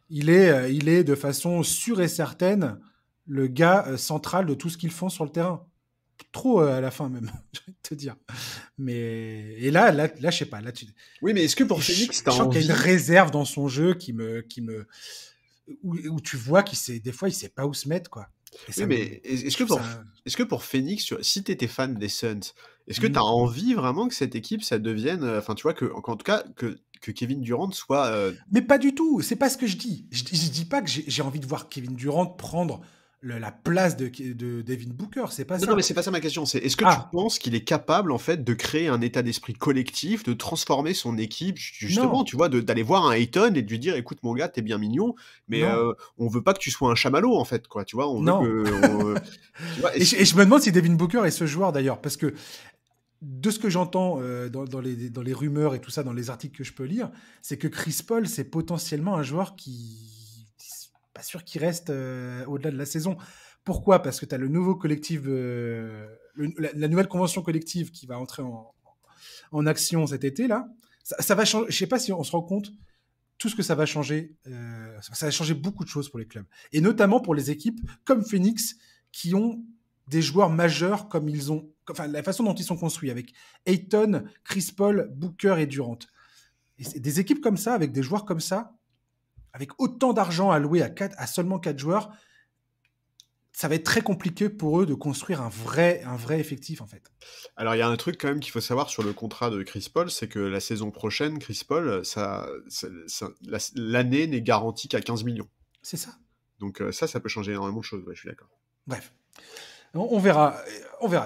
il est de façon sûre et certaine le gars central de tout ce qu'ils font sur le terrain. Trop à la fin même, j'ai envie de te dire. Mais et là, je sais pas. Là, Oui, mais est-ce que pour je Phoenix, t'as sens qu'il y a une envie... réserve dans son jeu où tu vois des fois, il sait pas où se mettre, quoi. Oui, mais est-ce que pour Phoenix, si tu étais fan des Suns, est-ce que tu as envie vraiment que cette équipe, ça devienne, enfin, tu vois, en tout cas, que Kevin Durant soit. Mais pas du tout, c'est pas ce que je dis. Je dis pas que j'ai envie de voir Kevin Durant prendre la place de Devin Booker, c'est pas Non, non, ça. mais c'est pas ça ma question. C'est est-ce que tu penses qu'il est capable, en fait, de créer un état d'esprit collectif, de transformer son équipe, justement, Non. tu vois, d'aller voir un Ayton et de lui dire, écoute, mon gars, t'es bien mignon, mais on veut pas que tu sois un chamallow, en fait, quoi. Tu vois, on veut que. Tu vois, et je me demande si Devin Booker est ce joueur d'ailleurs, parce que de ce que j'entends dans les rumeurs et tout ça, dans les articles que je peux lire, c'est que Chris Paul, c'est potentiellement un joueur qui. Pas sûr qu'il reste au-delà de la saison. Pourquoi ? Parce que tu as le nouveau collectif, la nouvelle convention collective qui va entrer en action cet été, là. Ça va changer. Je sais pas si on se rend compte tout ce que ça va changer. Ça va changer beaucoup de choses pour les clubs. Et notamment pour les équipes comme Phoenix qui ont des joueurs majeurs comme ils ont. Enfin, la façon dont ils sont construits avec Ayton, Chris Paul, Booker et Durant. Et c'est des équipes comme ça, avec des joueurs comme ça, avec autant d'argent alloué à seulement 4 joueurs, ça va être très compliqué pour eux de construire un vrai effectif, en fait. Alors, il y a un truc quand même qu'il faut savoir sur le contrat de Chris Paul, c'est que la saison prochaine, Chris Paul, l'année n'est garantie qu'à 15 millions. C'est ça. Donc ça peut changer énormément de choses, ouais, je suis d'accord. Bref. On verra.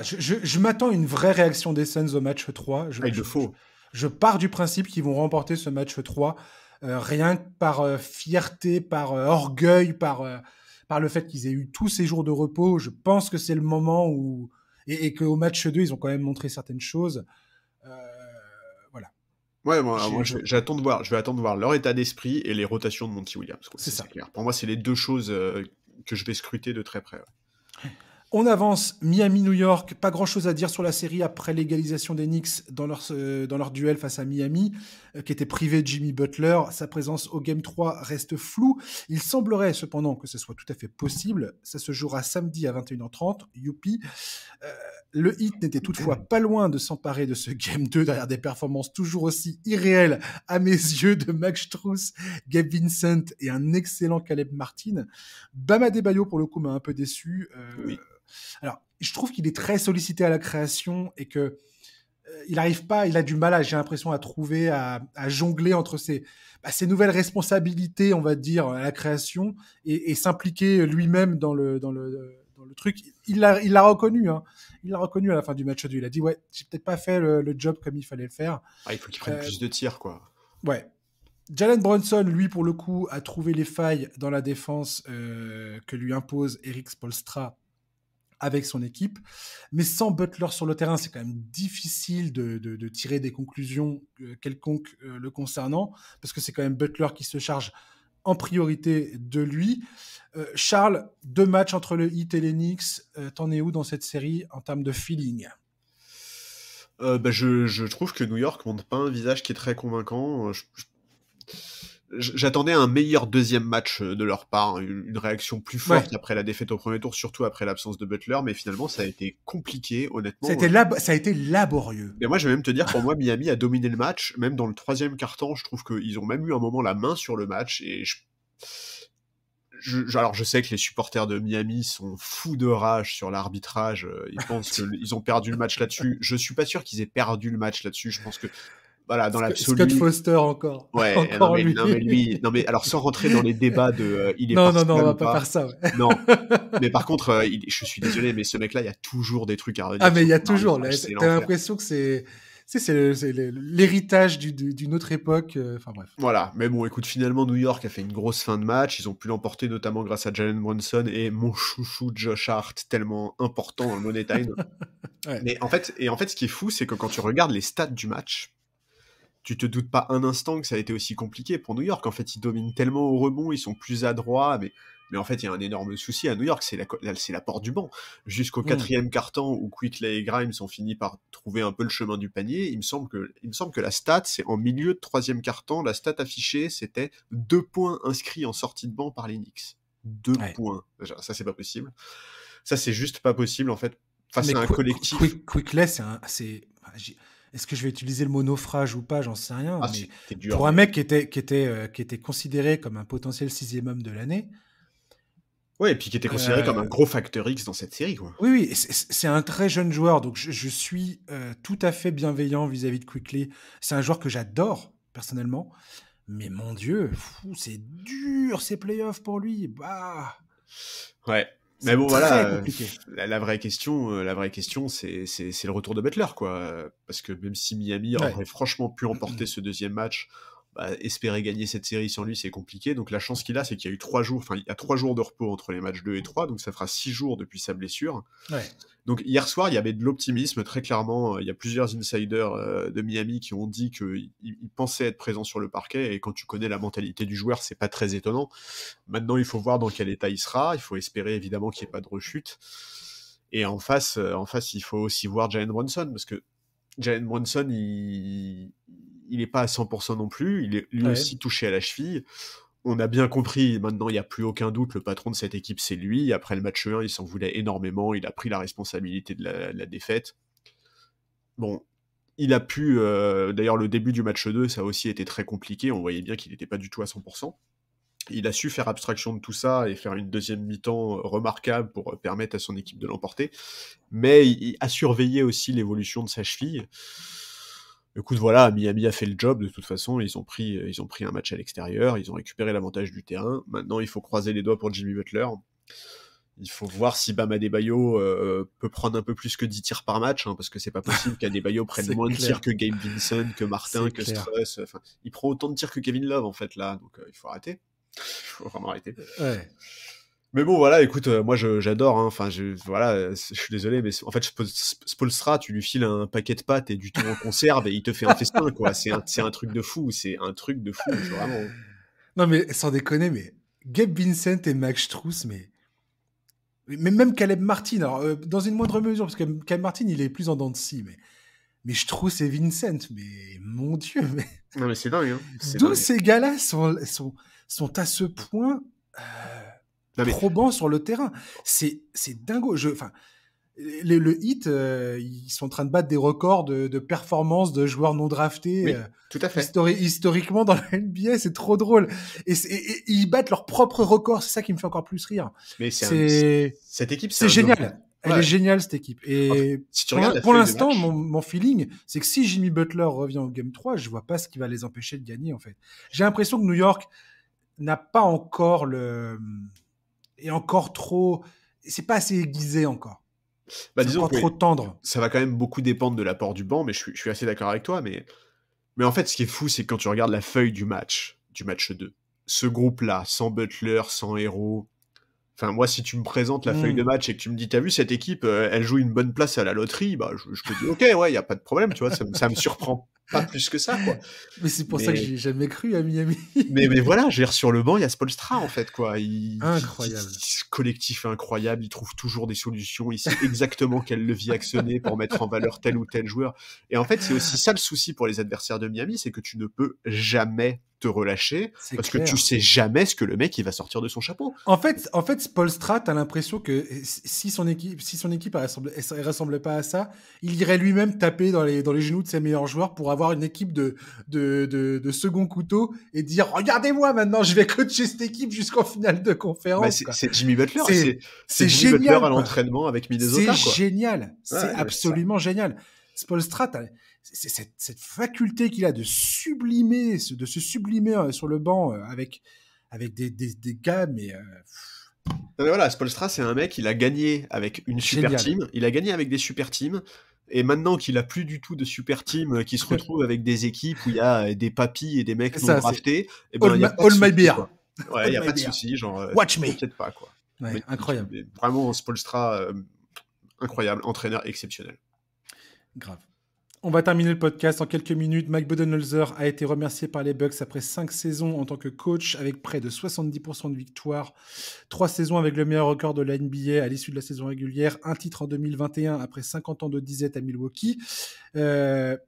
Je m'attends à une vraie réaction des Suns au match 3. Il le faut. Je pars du principe qu'ils vont remporter ce match 3, rien que par fierté, par orgueil, par le fait qu'ils aient eu tous ces jours de repos. Je pense que c'est le moment où... Et qu'au match 2, ils ont quand même montré certaines choses. Voilà. Ouais, moi je vais attendre de voir leur état d'esprit et les rotations de Monty Williams. C'est ça. Clair. Pour moi, c'est les deux choses que je vais scruter de très près. Ouais. On avance, Miami-New York, pas grand-chose à dire sur la série après l'égalisation des Knicks dans leur duel face à Miami, qui était privé de Jimmy Butler. Sa présence au Game 3 reste floue. Il semblerait cependant que ce soit tout à fait possible. Ça se jouera samedi à 21h30, youpi. Le Heat n'était toutefois pas loin de s'emparer de ce Game 2 derrière des performances toujours aussi irréelles à mes yeux de Max Strus, Gabe Vincent et un excellent Caleb Martin. Bam Adebayo, pour le coup, m'a un peu déçu. Oui. Alors, je trouve qu'il est très sollicité à la création et que il arrive pas, il a du mal, j'ai l'impression, à trouver, à jongler entre ses nouvelles responsabilités, on va dire, à la création et s'impliquer lui-même dans le truc. Il l'a reconnu, hein. Il l'a reconnu à la fin du match 2. Il a dit, ouais, j'ai peut-être pas fait le job comme il fallait le faire. Il faut qu'il prenne plus de tirs, quoi. Ouais. Jalen Brunson, lui, pour le coup, a trouvé les failles dans la défense que lui impose Eric Spoelstra avec son équipe. Mais sans Butler sur le terrain, c'est quand même difficile de tirer des conclusions quelconques le concernant, parce que c'est quand même Butler qui se charge en priorité de lui. Charles, 2 matchs entre le Heat et les Knicks, t'en es où dans cette série en termes de feeling ? Je trouve que New York montre pas un visage qui est très convaincant. J'attendais un meilleur deuxième match de leur part, une réaction plus forte après la défaite au premier tour, surtout après l'absence de Butler, mais finalement ça a été compliqué, honnêtement. Ça a été laborieux. Mais moi je vais même te dire, pour moi Miami a dominé le match, même dans le troisième quart-temps, je trouve qu'ils ont même eu un moment la main sur le match, et alors je sais que les supporters de Miami sont fous de rage sur l'arbitrage, ils pensent qu'ils ont perdu le match là-dessus, je suis pas sûr qu'ils aient perdu le match là-dessus, je pense que voilà, dans l'absolu. Scott Foster encore. Ouais, encore non mais alors sans rentrer dans les débats de il est non, parti on va pas faire ça. Ouais. Non, mais par contre, je suis désolé, mais ce mec-là, il y a toujours des trucs à redire. Ah mais il y a toujours. T'as l'impression que c'est l'héritage d'une autre époque. Enfin bref. Voilà, mais bon, écoute, finalement New York a fait une grosse fin de match. Ils ont pu l'emporter notamment grâce à Jalen Brunson et mon chouchou Josh Hart, tellement important dans le Money Time. Ouais. Mais en fait, ce qui est fou, c'est que quand tu regardes les stats du match, tu te doutes pas un instant que ça a été aussi compliqué pour New York. En fait, ils dominent tellement au rebond, ils sont plus adroits, mais en fait, il y a un énorme souci à New York, c'est la porte du banc. Jusqu'au quatrième quart-temps, où Quickley et Grimes ont fini par trouver un peu le chemin du panier, il me semble que la stat, c'est en milieu de troisième quart-temps, la stat affichée, c'était 2 points inscrits en sortie de banc par les Knicks. 2 points. Ça, c'est pas possible. Ça, c'est juste pas possible, en fait, face à un collectif. Quickley, est-ce que je vais utiliser le mot naufrage ou pas, j'en sais rien. Mais dur, pour un mec qui était considéré comme un potentiel 6e homme de l'année, Ouais, et puis qui était considéré comme un gros facteur X dans cette série, quoi. Oui, c'est un très jeune joueur, donc je suis tout à fait bienveillant vis-à-vis de Quickley. C'est un joueur que j'adore, personnellement. Mais mon Dieu, c'est dur ces playoffs pour lui. Bah, ouais. Mais bon, voilà, la vraie question, c'est le retour de Butler, quoi. Parce que même si Miami aurait franchement pu emporter ce deuxième match, espérer gagner cette série sans lui, c'est compliqué. Donc la chance qu'il a, c'est qu'il y a eu 3 jours, il y a 3 jours de repos entre les matchs 2 et 3, donc ça fera 6 jours depuis sa blessure. Ouais. Donc hier soir, il y avait de l'optimisme, très clairement. Il y a plusieurs insiders de Miami qui ont dit qu'ils pensaient être présents sur le parquet, et quand tu connais la mentalité du joueur, c'est pas très étonnant. Maintenant, il faut voir dans quel état il sera. Il faut espérer évidemment qu'il n'y ait pas de rechute. Et en face, il faut aussi voir Jalen Brunson, parce que Jalen Brunson, il n'est pas à 100% non plus. Il est lui aussi touché à la cheville. On a bien compris, maintenant il n'y a plus aucun doute, le patron de cette équipe c'est lui. Après le match 1, il s'en voulait énormément, il a pris la responsabilité de la défaite. Bon, il a pu, d'ailleurs le début du match 2, ça a aussi été très compliqué, on voyait bien qu'il n'était pas du tout à 100%. Il a su faire abstraction de tout ça et faire une deuxième mi-temps remarquable pour permettre à son équipe de l'emporter. Mais il a surveillé aussi l'évolution de sa cheville. Écoute, voilà, Miami a fait le job, de toute façon, ils ont pris un match à l'extérieur, ils ont récupéré l'avantage du terrain. Maintenant, il faut croiser les doigts pour Jimmy Butler. Il faut voir si Bam Adebayo peut prendre un peu plus que 10 tirs par match, parce que c'est pas possible qu'Adebayo prenne moins de tirs que Gabe Vincent, que Martin, que Struss. Enfin, il prend autant de tirs que Kevin Love, en fait, là, donc il faut arrêter. Il faut vraiment arrêter. Ouais. Mais bon, voilà, écoute, moi j'adore, enfin, voilà, je suis désolé, mais en fait, Spoelstra, tu lui files un paquet de pâtes et du thon en conserve et il te fait un festin, quoi. C'est un truc de fou, vraiment. Non, mais sans déconner, mais Gabe Vincent et Max Strus, mais même Caleb Martin, alors, dans une moindre mesure, parce que Caleb Martin, il est plus en dents de scie, mais Strus et Vincent, mais mon Dieu, mais... Non, mais c'est dingue, hein. D'où ces gars-là sont à ce point... probant sur le terrain. C'est dingo. Le Heat, ils sont en train de battre des records de performance de joueurs non draftés. Oui, tout à fait. Historiquement, dans la NBA, c'est trop drôle. Et ils battent leurs propres records. C'est ça qui me fait encore plus rire. Mais cette équipe, c'est génial. Elle est géniale, cette équipe. Et si tu regardes pour l'instant, mon feeling, c'est que si Jimmy Butler revient au Game 3, je vois pas ce qui va les empêcher de gagner, en fait. J'ai l'impression que New York n'a pas encore est encore trop... C'est pas assez aiguisé encore. Disons encore trop tendre. Ça va quand même beaucoup dépendre de l'apport du banc, mais je suis assez d'accord avec toi. Mais en fait, ce qui est fou, c'est que quand tu regardes la feuille du match 2, ce groupe-là, sans Butler, sans Hero... Enfin, moi, si tu me présentes la feuille de match et que tu me dis, t'as vu, cette équipe, elle joue une bonne place à la loterie, je te dis, ok, ouais, y a pas de problème, tu vois, ça me surprend pas plus que ça, quoi. Mais c'est pour ça que j'ai jamais cru à Miami. mais voilà, sur le banc, il y a Spoelstra, en fait, quoi. Incroyable. Collectif incroyable, il trouve toujours des solutions, il sait exactement quel levier actionner pour mettre en valeur tel ou tel joueur. Et en fait, c'est aussi ça le souci pour les adversaires de Miami, c'est que tu ne peux jamais te relâcher, parce que tu sais jamais ce que le mec il va sortir de son chapeau. En fait, Spoelstra, t'as l'impression que si son équipe elle ressemblait pas à ça, il irait lui-même taper dans les genoux de ses meilleurs joueurs pour avoir une équipe de second couteau et dire regardez-moi maintenant, je vais coacher cette équipe jusqu'en finale de conférence. C'est Jimmy Butler, c'est Jimmy génial, Butler à l'entraînement avec Minnesota. C'est génial, c'est absolument génial. Spoelstra, c'est cette faculté qu'il a de sublimer, de se sublimer sur le banc avec des gars, mais... voilà, Spoelstra, c'est un mec, il a gagné avec une super team, il a gagné avec des super teams, et maintenant qu'il a plus du tout de super team, qui se retrouve avec des équipes où il y a des papis et des mecs non draftés, et ben, all my beer. Ouais, il n'y a pas de souci, genre, watch me. T'inquiète pas, quoi. Ouais, incroyable. Mais vraiment, Spoelstra, incroyable, entraîneur exceptionnel. Grave. On va terminer le podcast en quelques minutes. Mike Budenholzer a été remercié par les Bucks après 5 saisons en tant que coach avec près de 70% de victoires, 3 saisons avec le meilleur record de la NBA à l'issue de la saison régulière, un titre en 2021 après 50 ans de disette à Milwaukee. J'ai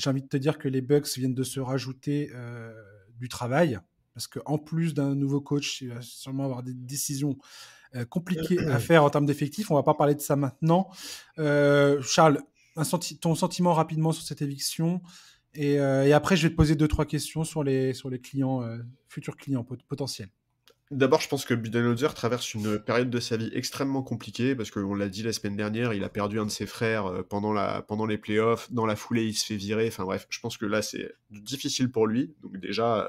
envie de te dire que les Bucks viennent de se rajouter du travail parce qu'en plus d'un nouveau coach, il va sûrement avoir des décisions compliquées à faire en termes d'effectifs. On ne va pas parler de ça maintenant. Charles, ton sentiment rapidement sur cette éviction et après je vais te poser 2-3 questions sur les clients, futurs clients potentiels. D'abord, je pense que Budenholzer traverse une période de sa vie extrêmement compliquée, parce qu'on l'a dit la semaine dernière, il a perdu un de ses frères pendant les playoffs, dans la foulée, il se fait virer, enfin bref, je pense que là, c'est difficile pour lui. Donc déjà,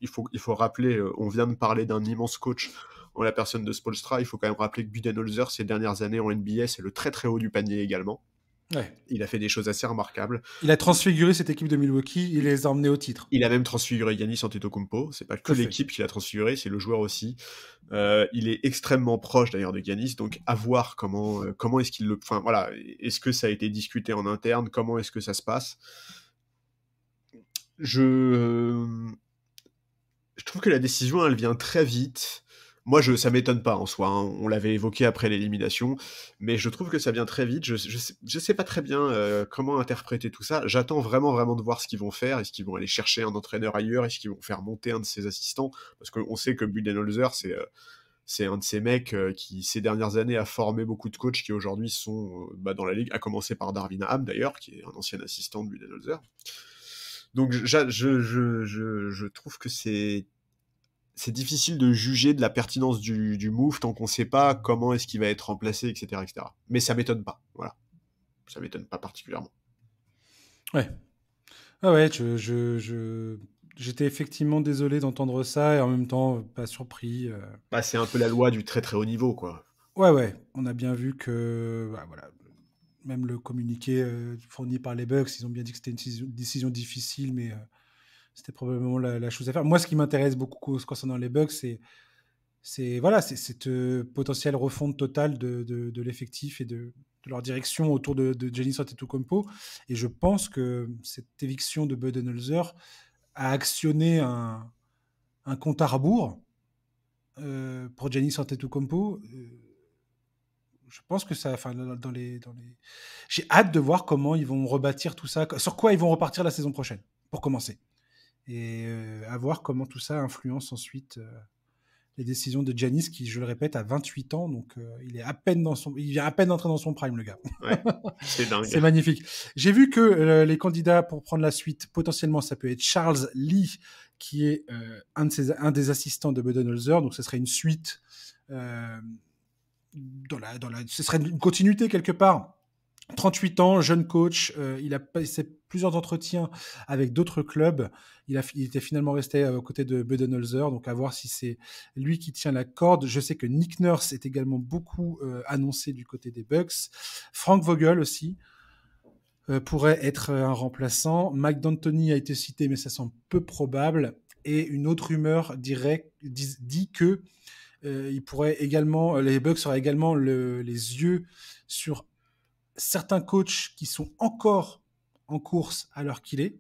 il faut rappeler, on vient de parler d'un immense coach en la personne de Spoelstra, il faut quand même rappeler que Budenholzer, ces dernières années en NBA, c'est le très très haut du panier également. Ouais. Il a fait des choses assez remarquables. Il a transfiguré cette équipe de Milwaukee, il les a emmenés au titre. Il a même transfiguré Giannis Antetokounmpo. C'est pas que l'équipe qui l'a transfiguré, c'est le joueur aussi. Il est extrêmement proche d'ailleurs de Giannis, donc à voir comment est-ce qu'il le... Enfin voilà, est-ce que ça a été discuté en interne, comment est-ce que ça se passe. Je trouve que la décision, elle vient très vite. Moi, ça m'étonne pas en soi, hein. On l'avait évoqué après l'élimination, mais je trouve que ça vient très vite. Je sais pas très bien comment interpréter tout ça. J'attends vraiment de voir ce qu'ils vont faire. Est-ce qu'ils vont aller chercher un entraîneur ailleurs? Est-ce qu'ils vont faire monter un de ses assistants? Parce qu'on sait que Budenholzer, c'est un de ces mecs qui, ces dernières années, a formé beaucoup de coachs qui aujourd'hui sont dans la ligue, à commencer par Darvin Ham d'ailleurs, qui est un ancien assistant de Budenholzer. Donc je trouve que c'est difficile de juger de la pertinence du move tant qu'on ne sait pas comment est-ce qu'il va être remplacé, etc., etc. Mais ça m'étonne pas, voilà. Ça m'étonne pas particulièrement. Ouais. Ah ouais, j'étais effectivement désolé d'entendre ça et en même temps pas surpris. C'est un peu la loi du très très haut niveau, quoi. Ouais. On a bien vu que, voilà, même le communiqué fourni par les Bucks, ils ont bien dit que c'était une décision difficile, mais c'était probablement la chose à faire. Moi, ce qui m'intéresse beaucoup concernant les Bucks, c'est cette potentielle refonte totale de l'effectif et de leur direction autour de Giannis Antetokounmpo. Et je pense que cette éviction de Budenholzer a actionné un compte à rebours pour Giannis Antetokounmpo. Je pense que ça, enfin, j'ai hâte de voir comment ils vont rebâtir tout ça, sur quoi ils vont repartir la saison prochaine, pour commencer. Et à voir comment tout ça influence ensuite les décisions de Giannis, qui, je le répète, a 28 ans, donc il vient à peine d'entrer dans son prime, le gars. Ouais, c'est dingue. C'est magnifique. J'ai vu que les candidats pour prendre la suite, potentiellement, ça peut être Charles Lee, qui est un des assistants de Budenholzer, donc ce serait une suite, ce serait une continuité quelque part. 38 ans, jeune coach, il a passé plusieurs entretiens avec d'autres clubs. Il était finalement resté aux côtés de Budenholzer, donc à voir si c'est lui qui tient la corde. Je sais que Nick Nurse est également beaucoup annoncé du côté des Bucks. Frank Vogel aussi pourrait être un remplaçant. Mike D'Antoni a été cité, mais ça semble peu probable. Et une autre rumeur dit que il pourrait également, les Bucks auraient également les yeux sur certains coachs qui sont encore en course à l'heure qu'il est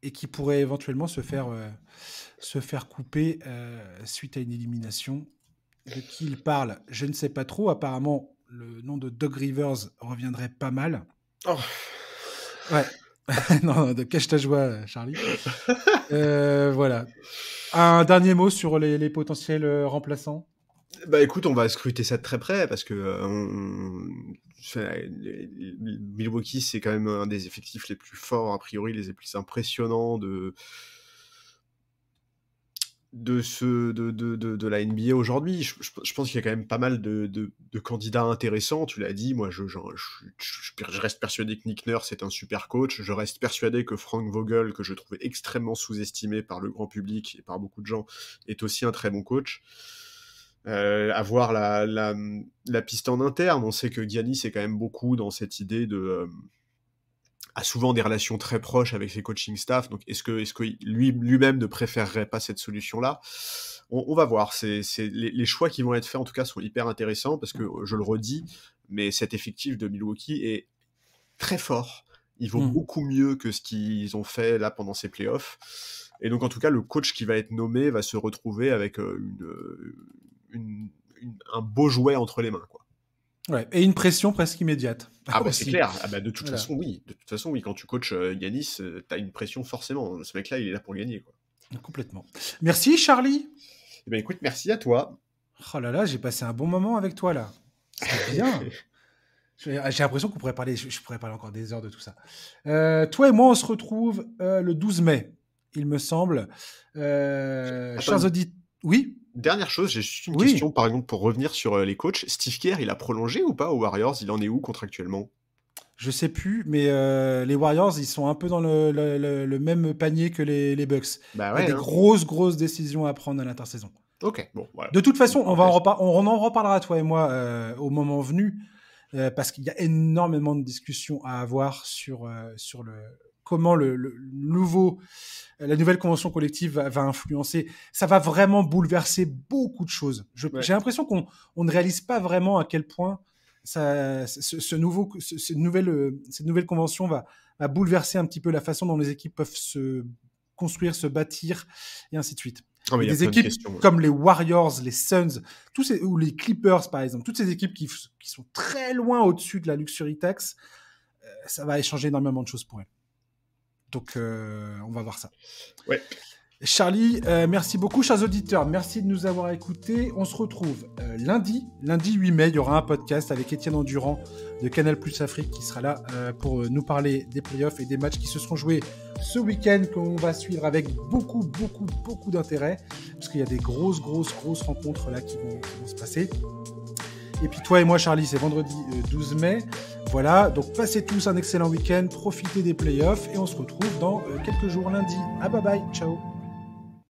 et qui pourraient éventuellement se faire couper suite à une élimination. De qui il parle, je ne sais pas trop. Apparemment, le nom de Doug Rivers reviendrait pas mal. Oh. Ouais. Non, cache ta joie, Charlie. Voilà. Un dernier mot sur les potentiels remplaçants. Écoute, on va scruter ça de très près parce que Milwaukee, c'est quand même un des effectifs les plus forts, a priori, les plus impressionnants de la NBA aujourd'hui. Je pense qu'il y a quand même pas mal de candidats intéressants. Tu l'as dit, moi je reste persuadé que Nick Nurse est un super coach. Je reste persuadé que Frank Vogel, que je trouvais extrêmement sous-estimé par le grand public et par beaucoup de gens, est aussi un très bon coach. Avoir la piste en interne, on sait que Giannis est quand même beaucoup dans cette idée de a souvent des relations très proches avec ses coaching staff, donc est-ce que lui-même ne préférerait pas cette solution-là? On va voir. Les choix qui vont être faits en tout cas sont hyper intéressants parce que je le redis, mais cet effectif de Milwaukee est très fort. Il vaut beaucoup mieux que ce qu'ils ont fait là pendant ces playoffs. Et donc en tout cas, le coach qui va être nommé va se retrouver avec un beau jouet entre les mains, quoi. Ouais, et une pression presque immédiate. C'est clair. De toute façon, oui. De toute façon, oui. Quand tu coaches Giannis, t'as une pression forcément. Ce mec-là, il est là pour gagner, quoi. Complètement. Merci, Charlie. Écoute, merci à toi. Oh là là, j'ai passé un bon moment avec toi, là. C'est bien. J'ai l'impression qu'on pourrait parler, je pourrais parler encore des heures de tout ça. Toi et moi, on se retrouve le 12 mai. il me semble. Chers auditeurs, oui. Dernière chose, j'ai juste une question, par exemple, pour revenir sur les coachs. Steve Kerr, il a prolongé ou pas aux Warriors? Il en est où contractuellement? Je sais plus, mais les Warriors, ils sont un peu dans le même panier que les Bucks. Bah il y a des grosses décisions à prendre à l'intersaison. Ok, bon, voilà. De toute façon, on en reparlera, toi et moi, au moment venu, parce qu'il y a énormément de discussions à avoir sur comment la nouvelle convention collective va influencer. Ça va vraiment bouleverser beaucoup de choses. J'ai l'impression qu'on ne réalise pas vraiment à quel point cette nouvelle convention va bouleverser un petit peu la façon dont les équipes peuvent se construire, se bâtir, et ainsi de suite. Des équipes comme les Warriors, les Suns, ou les Clippers par exemple, toutes ces équipes qui sont très loin au-dessus de la luxury tax, ça va échanger énormément de choses pour elles. Donc, on va voir ça. Ouais. Charlie, merci beaucoup. Chers auditeurs, merci de nous avoir écoutés. On se retrouve lundi 8 mai. Il y aura un podcast avec Étienne Endurant de Canal Plus Afrique qui sera là pour nous parler des playoffs et des matchs qui se seront joués ce week-end, qu'on va suivre avec beaucoup d'intérêt, parce qu'il y a des grosses rencontres là qui vont se passer. Et puis toi et moi, Charlie, c'est vendredi 12 mai. Voilà, donc passez tous un excellent week-end, profitez des playoffs et on se retrouve dans quelques jours lundi. Ah, bye bye, ciao.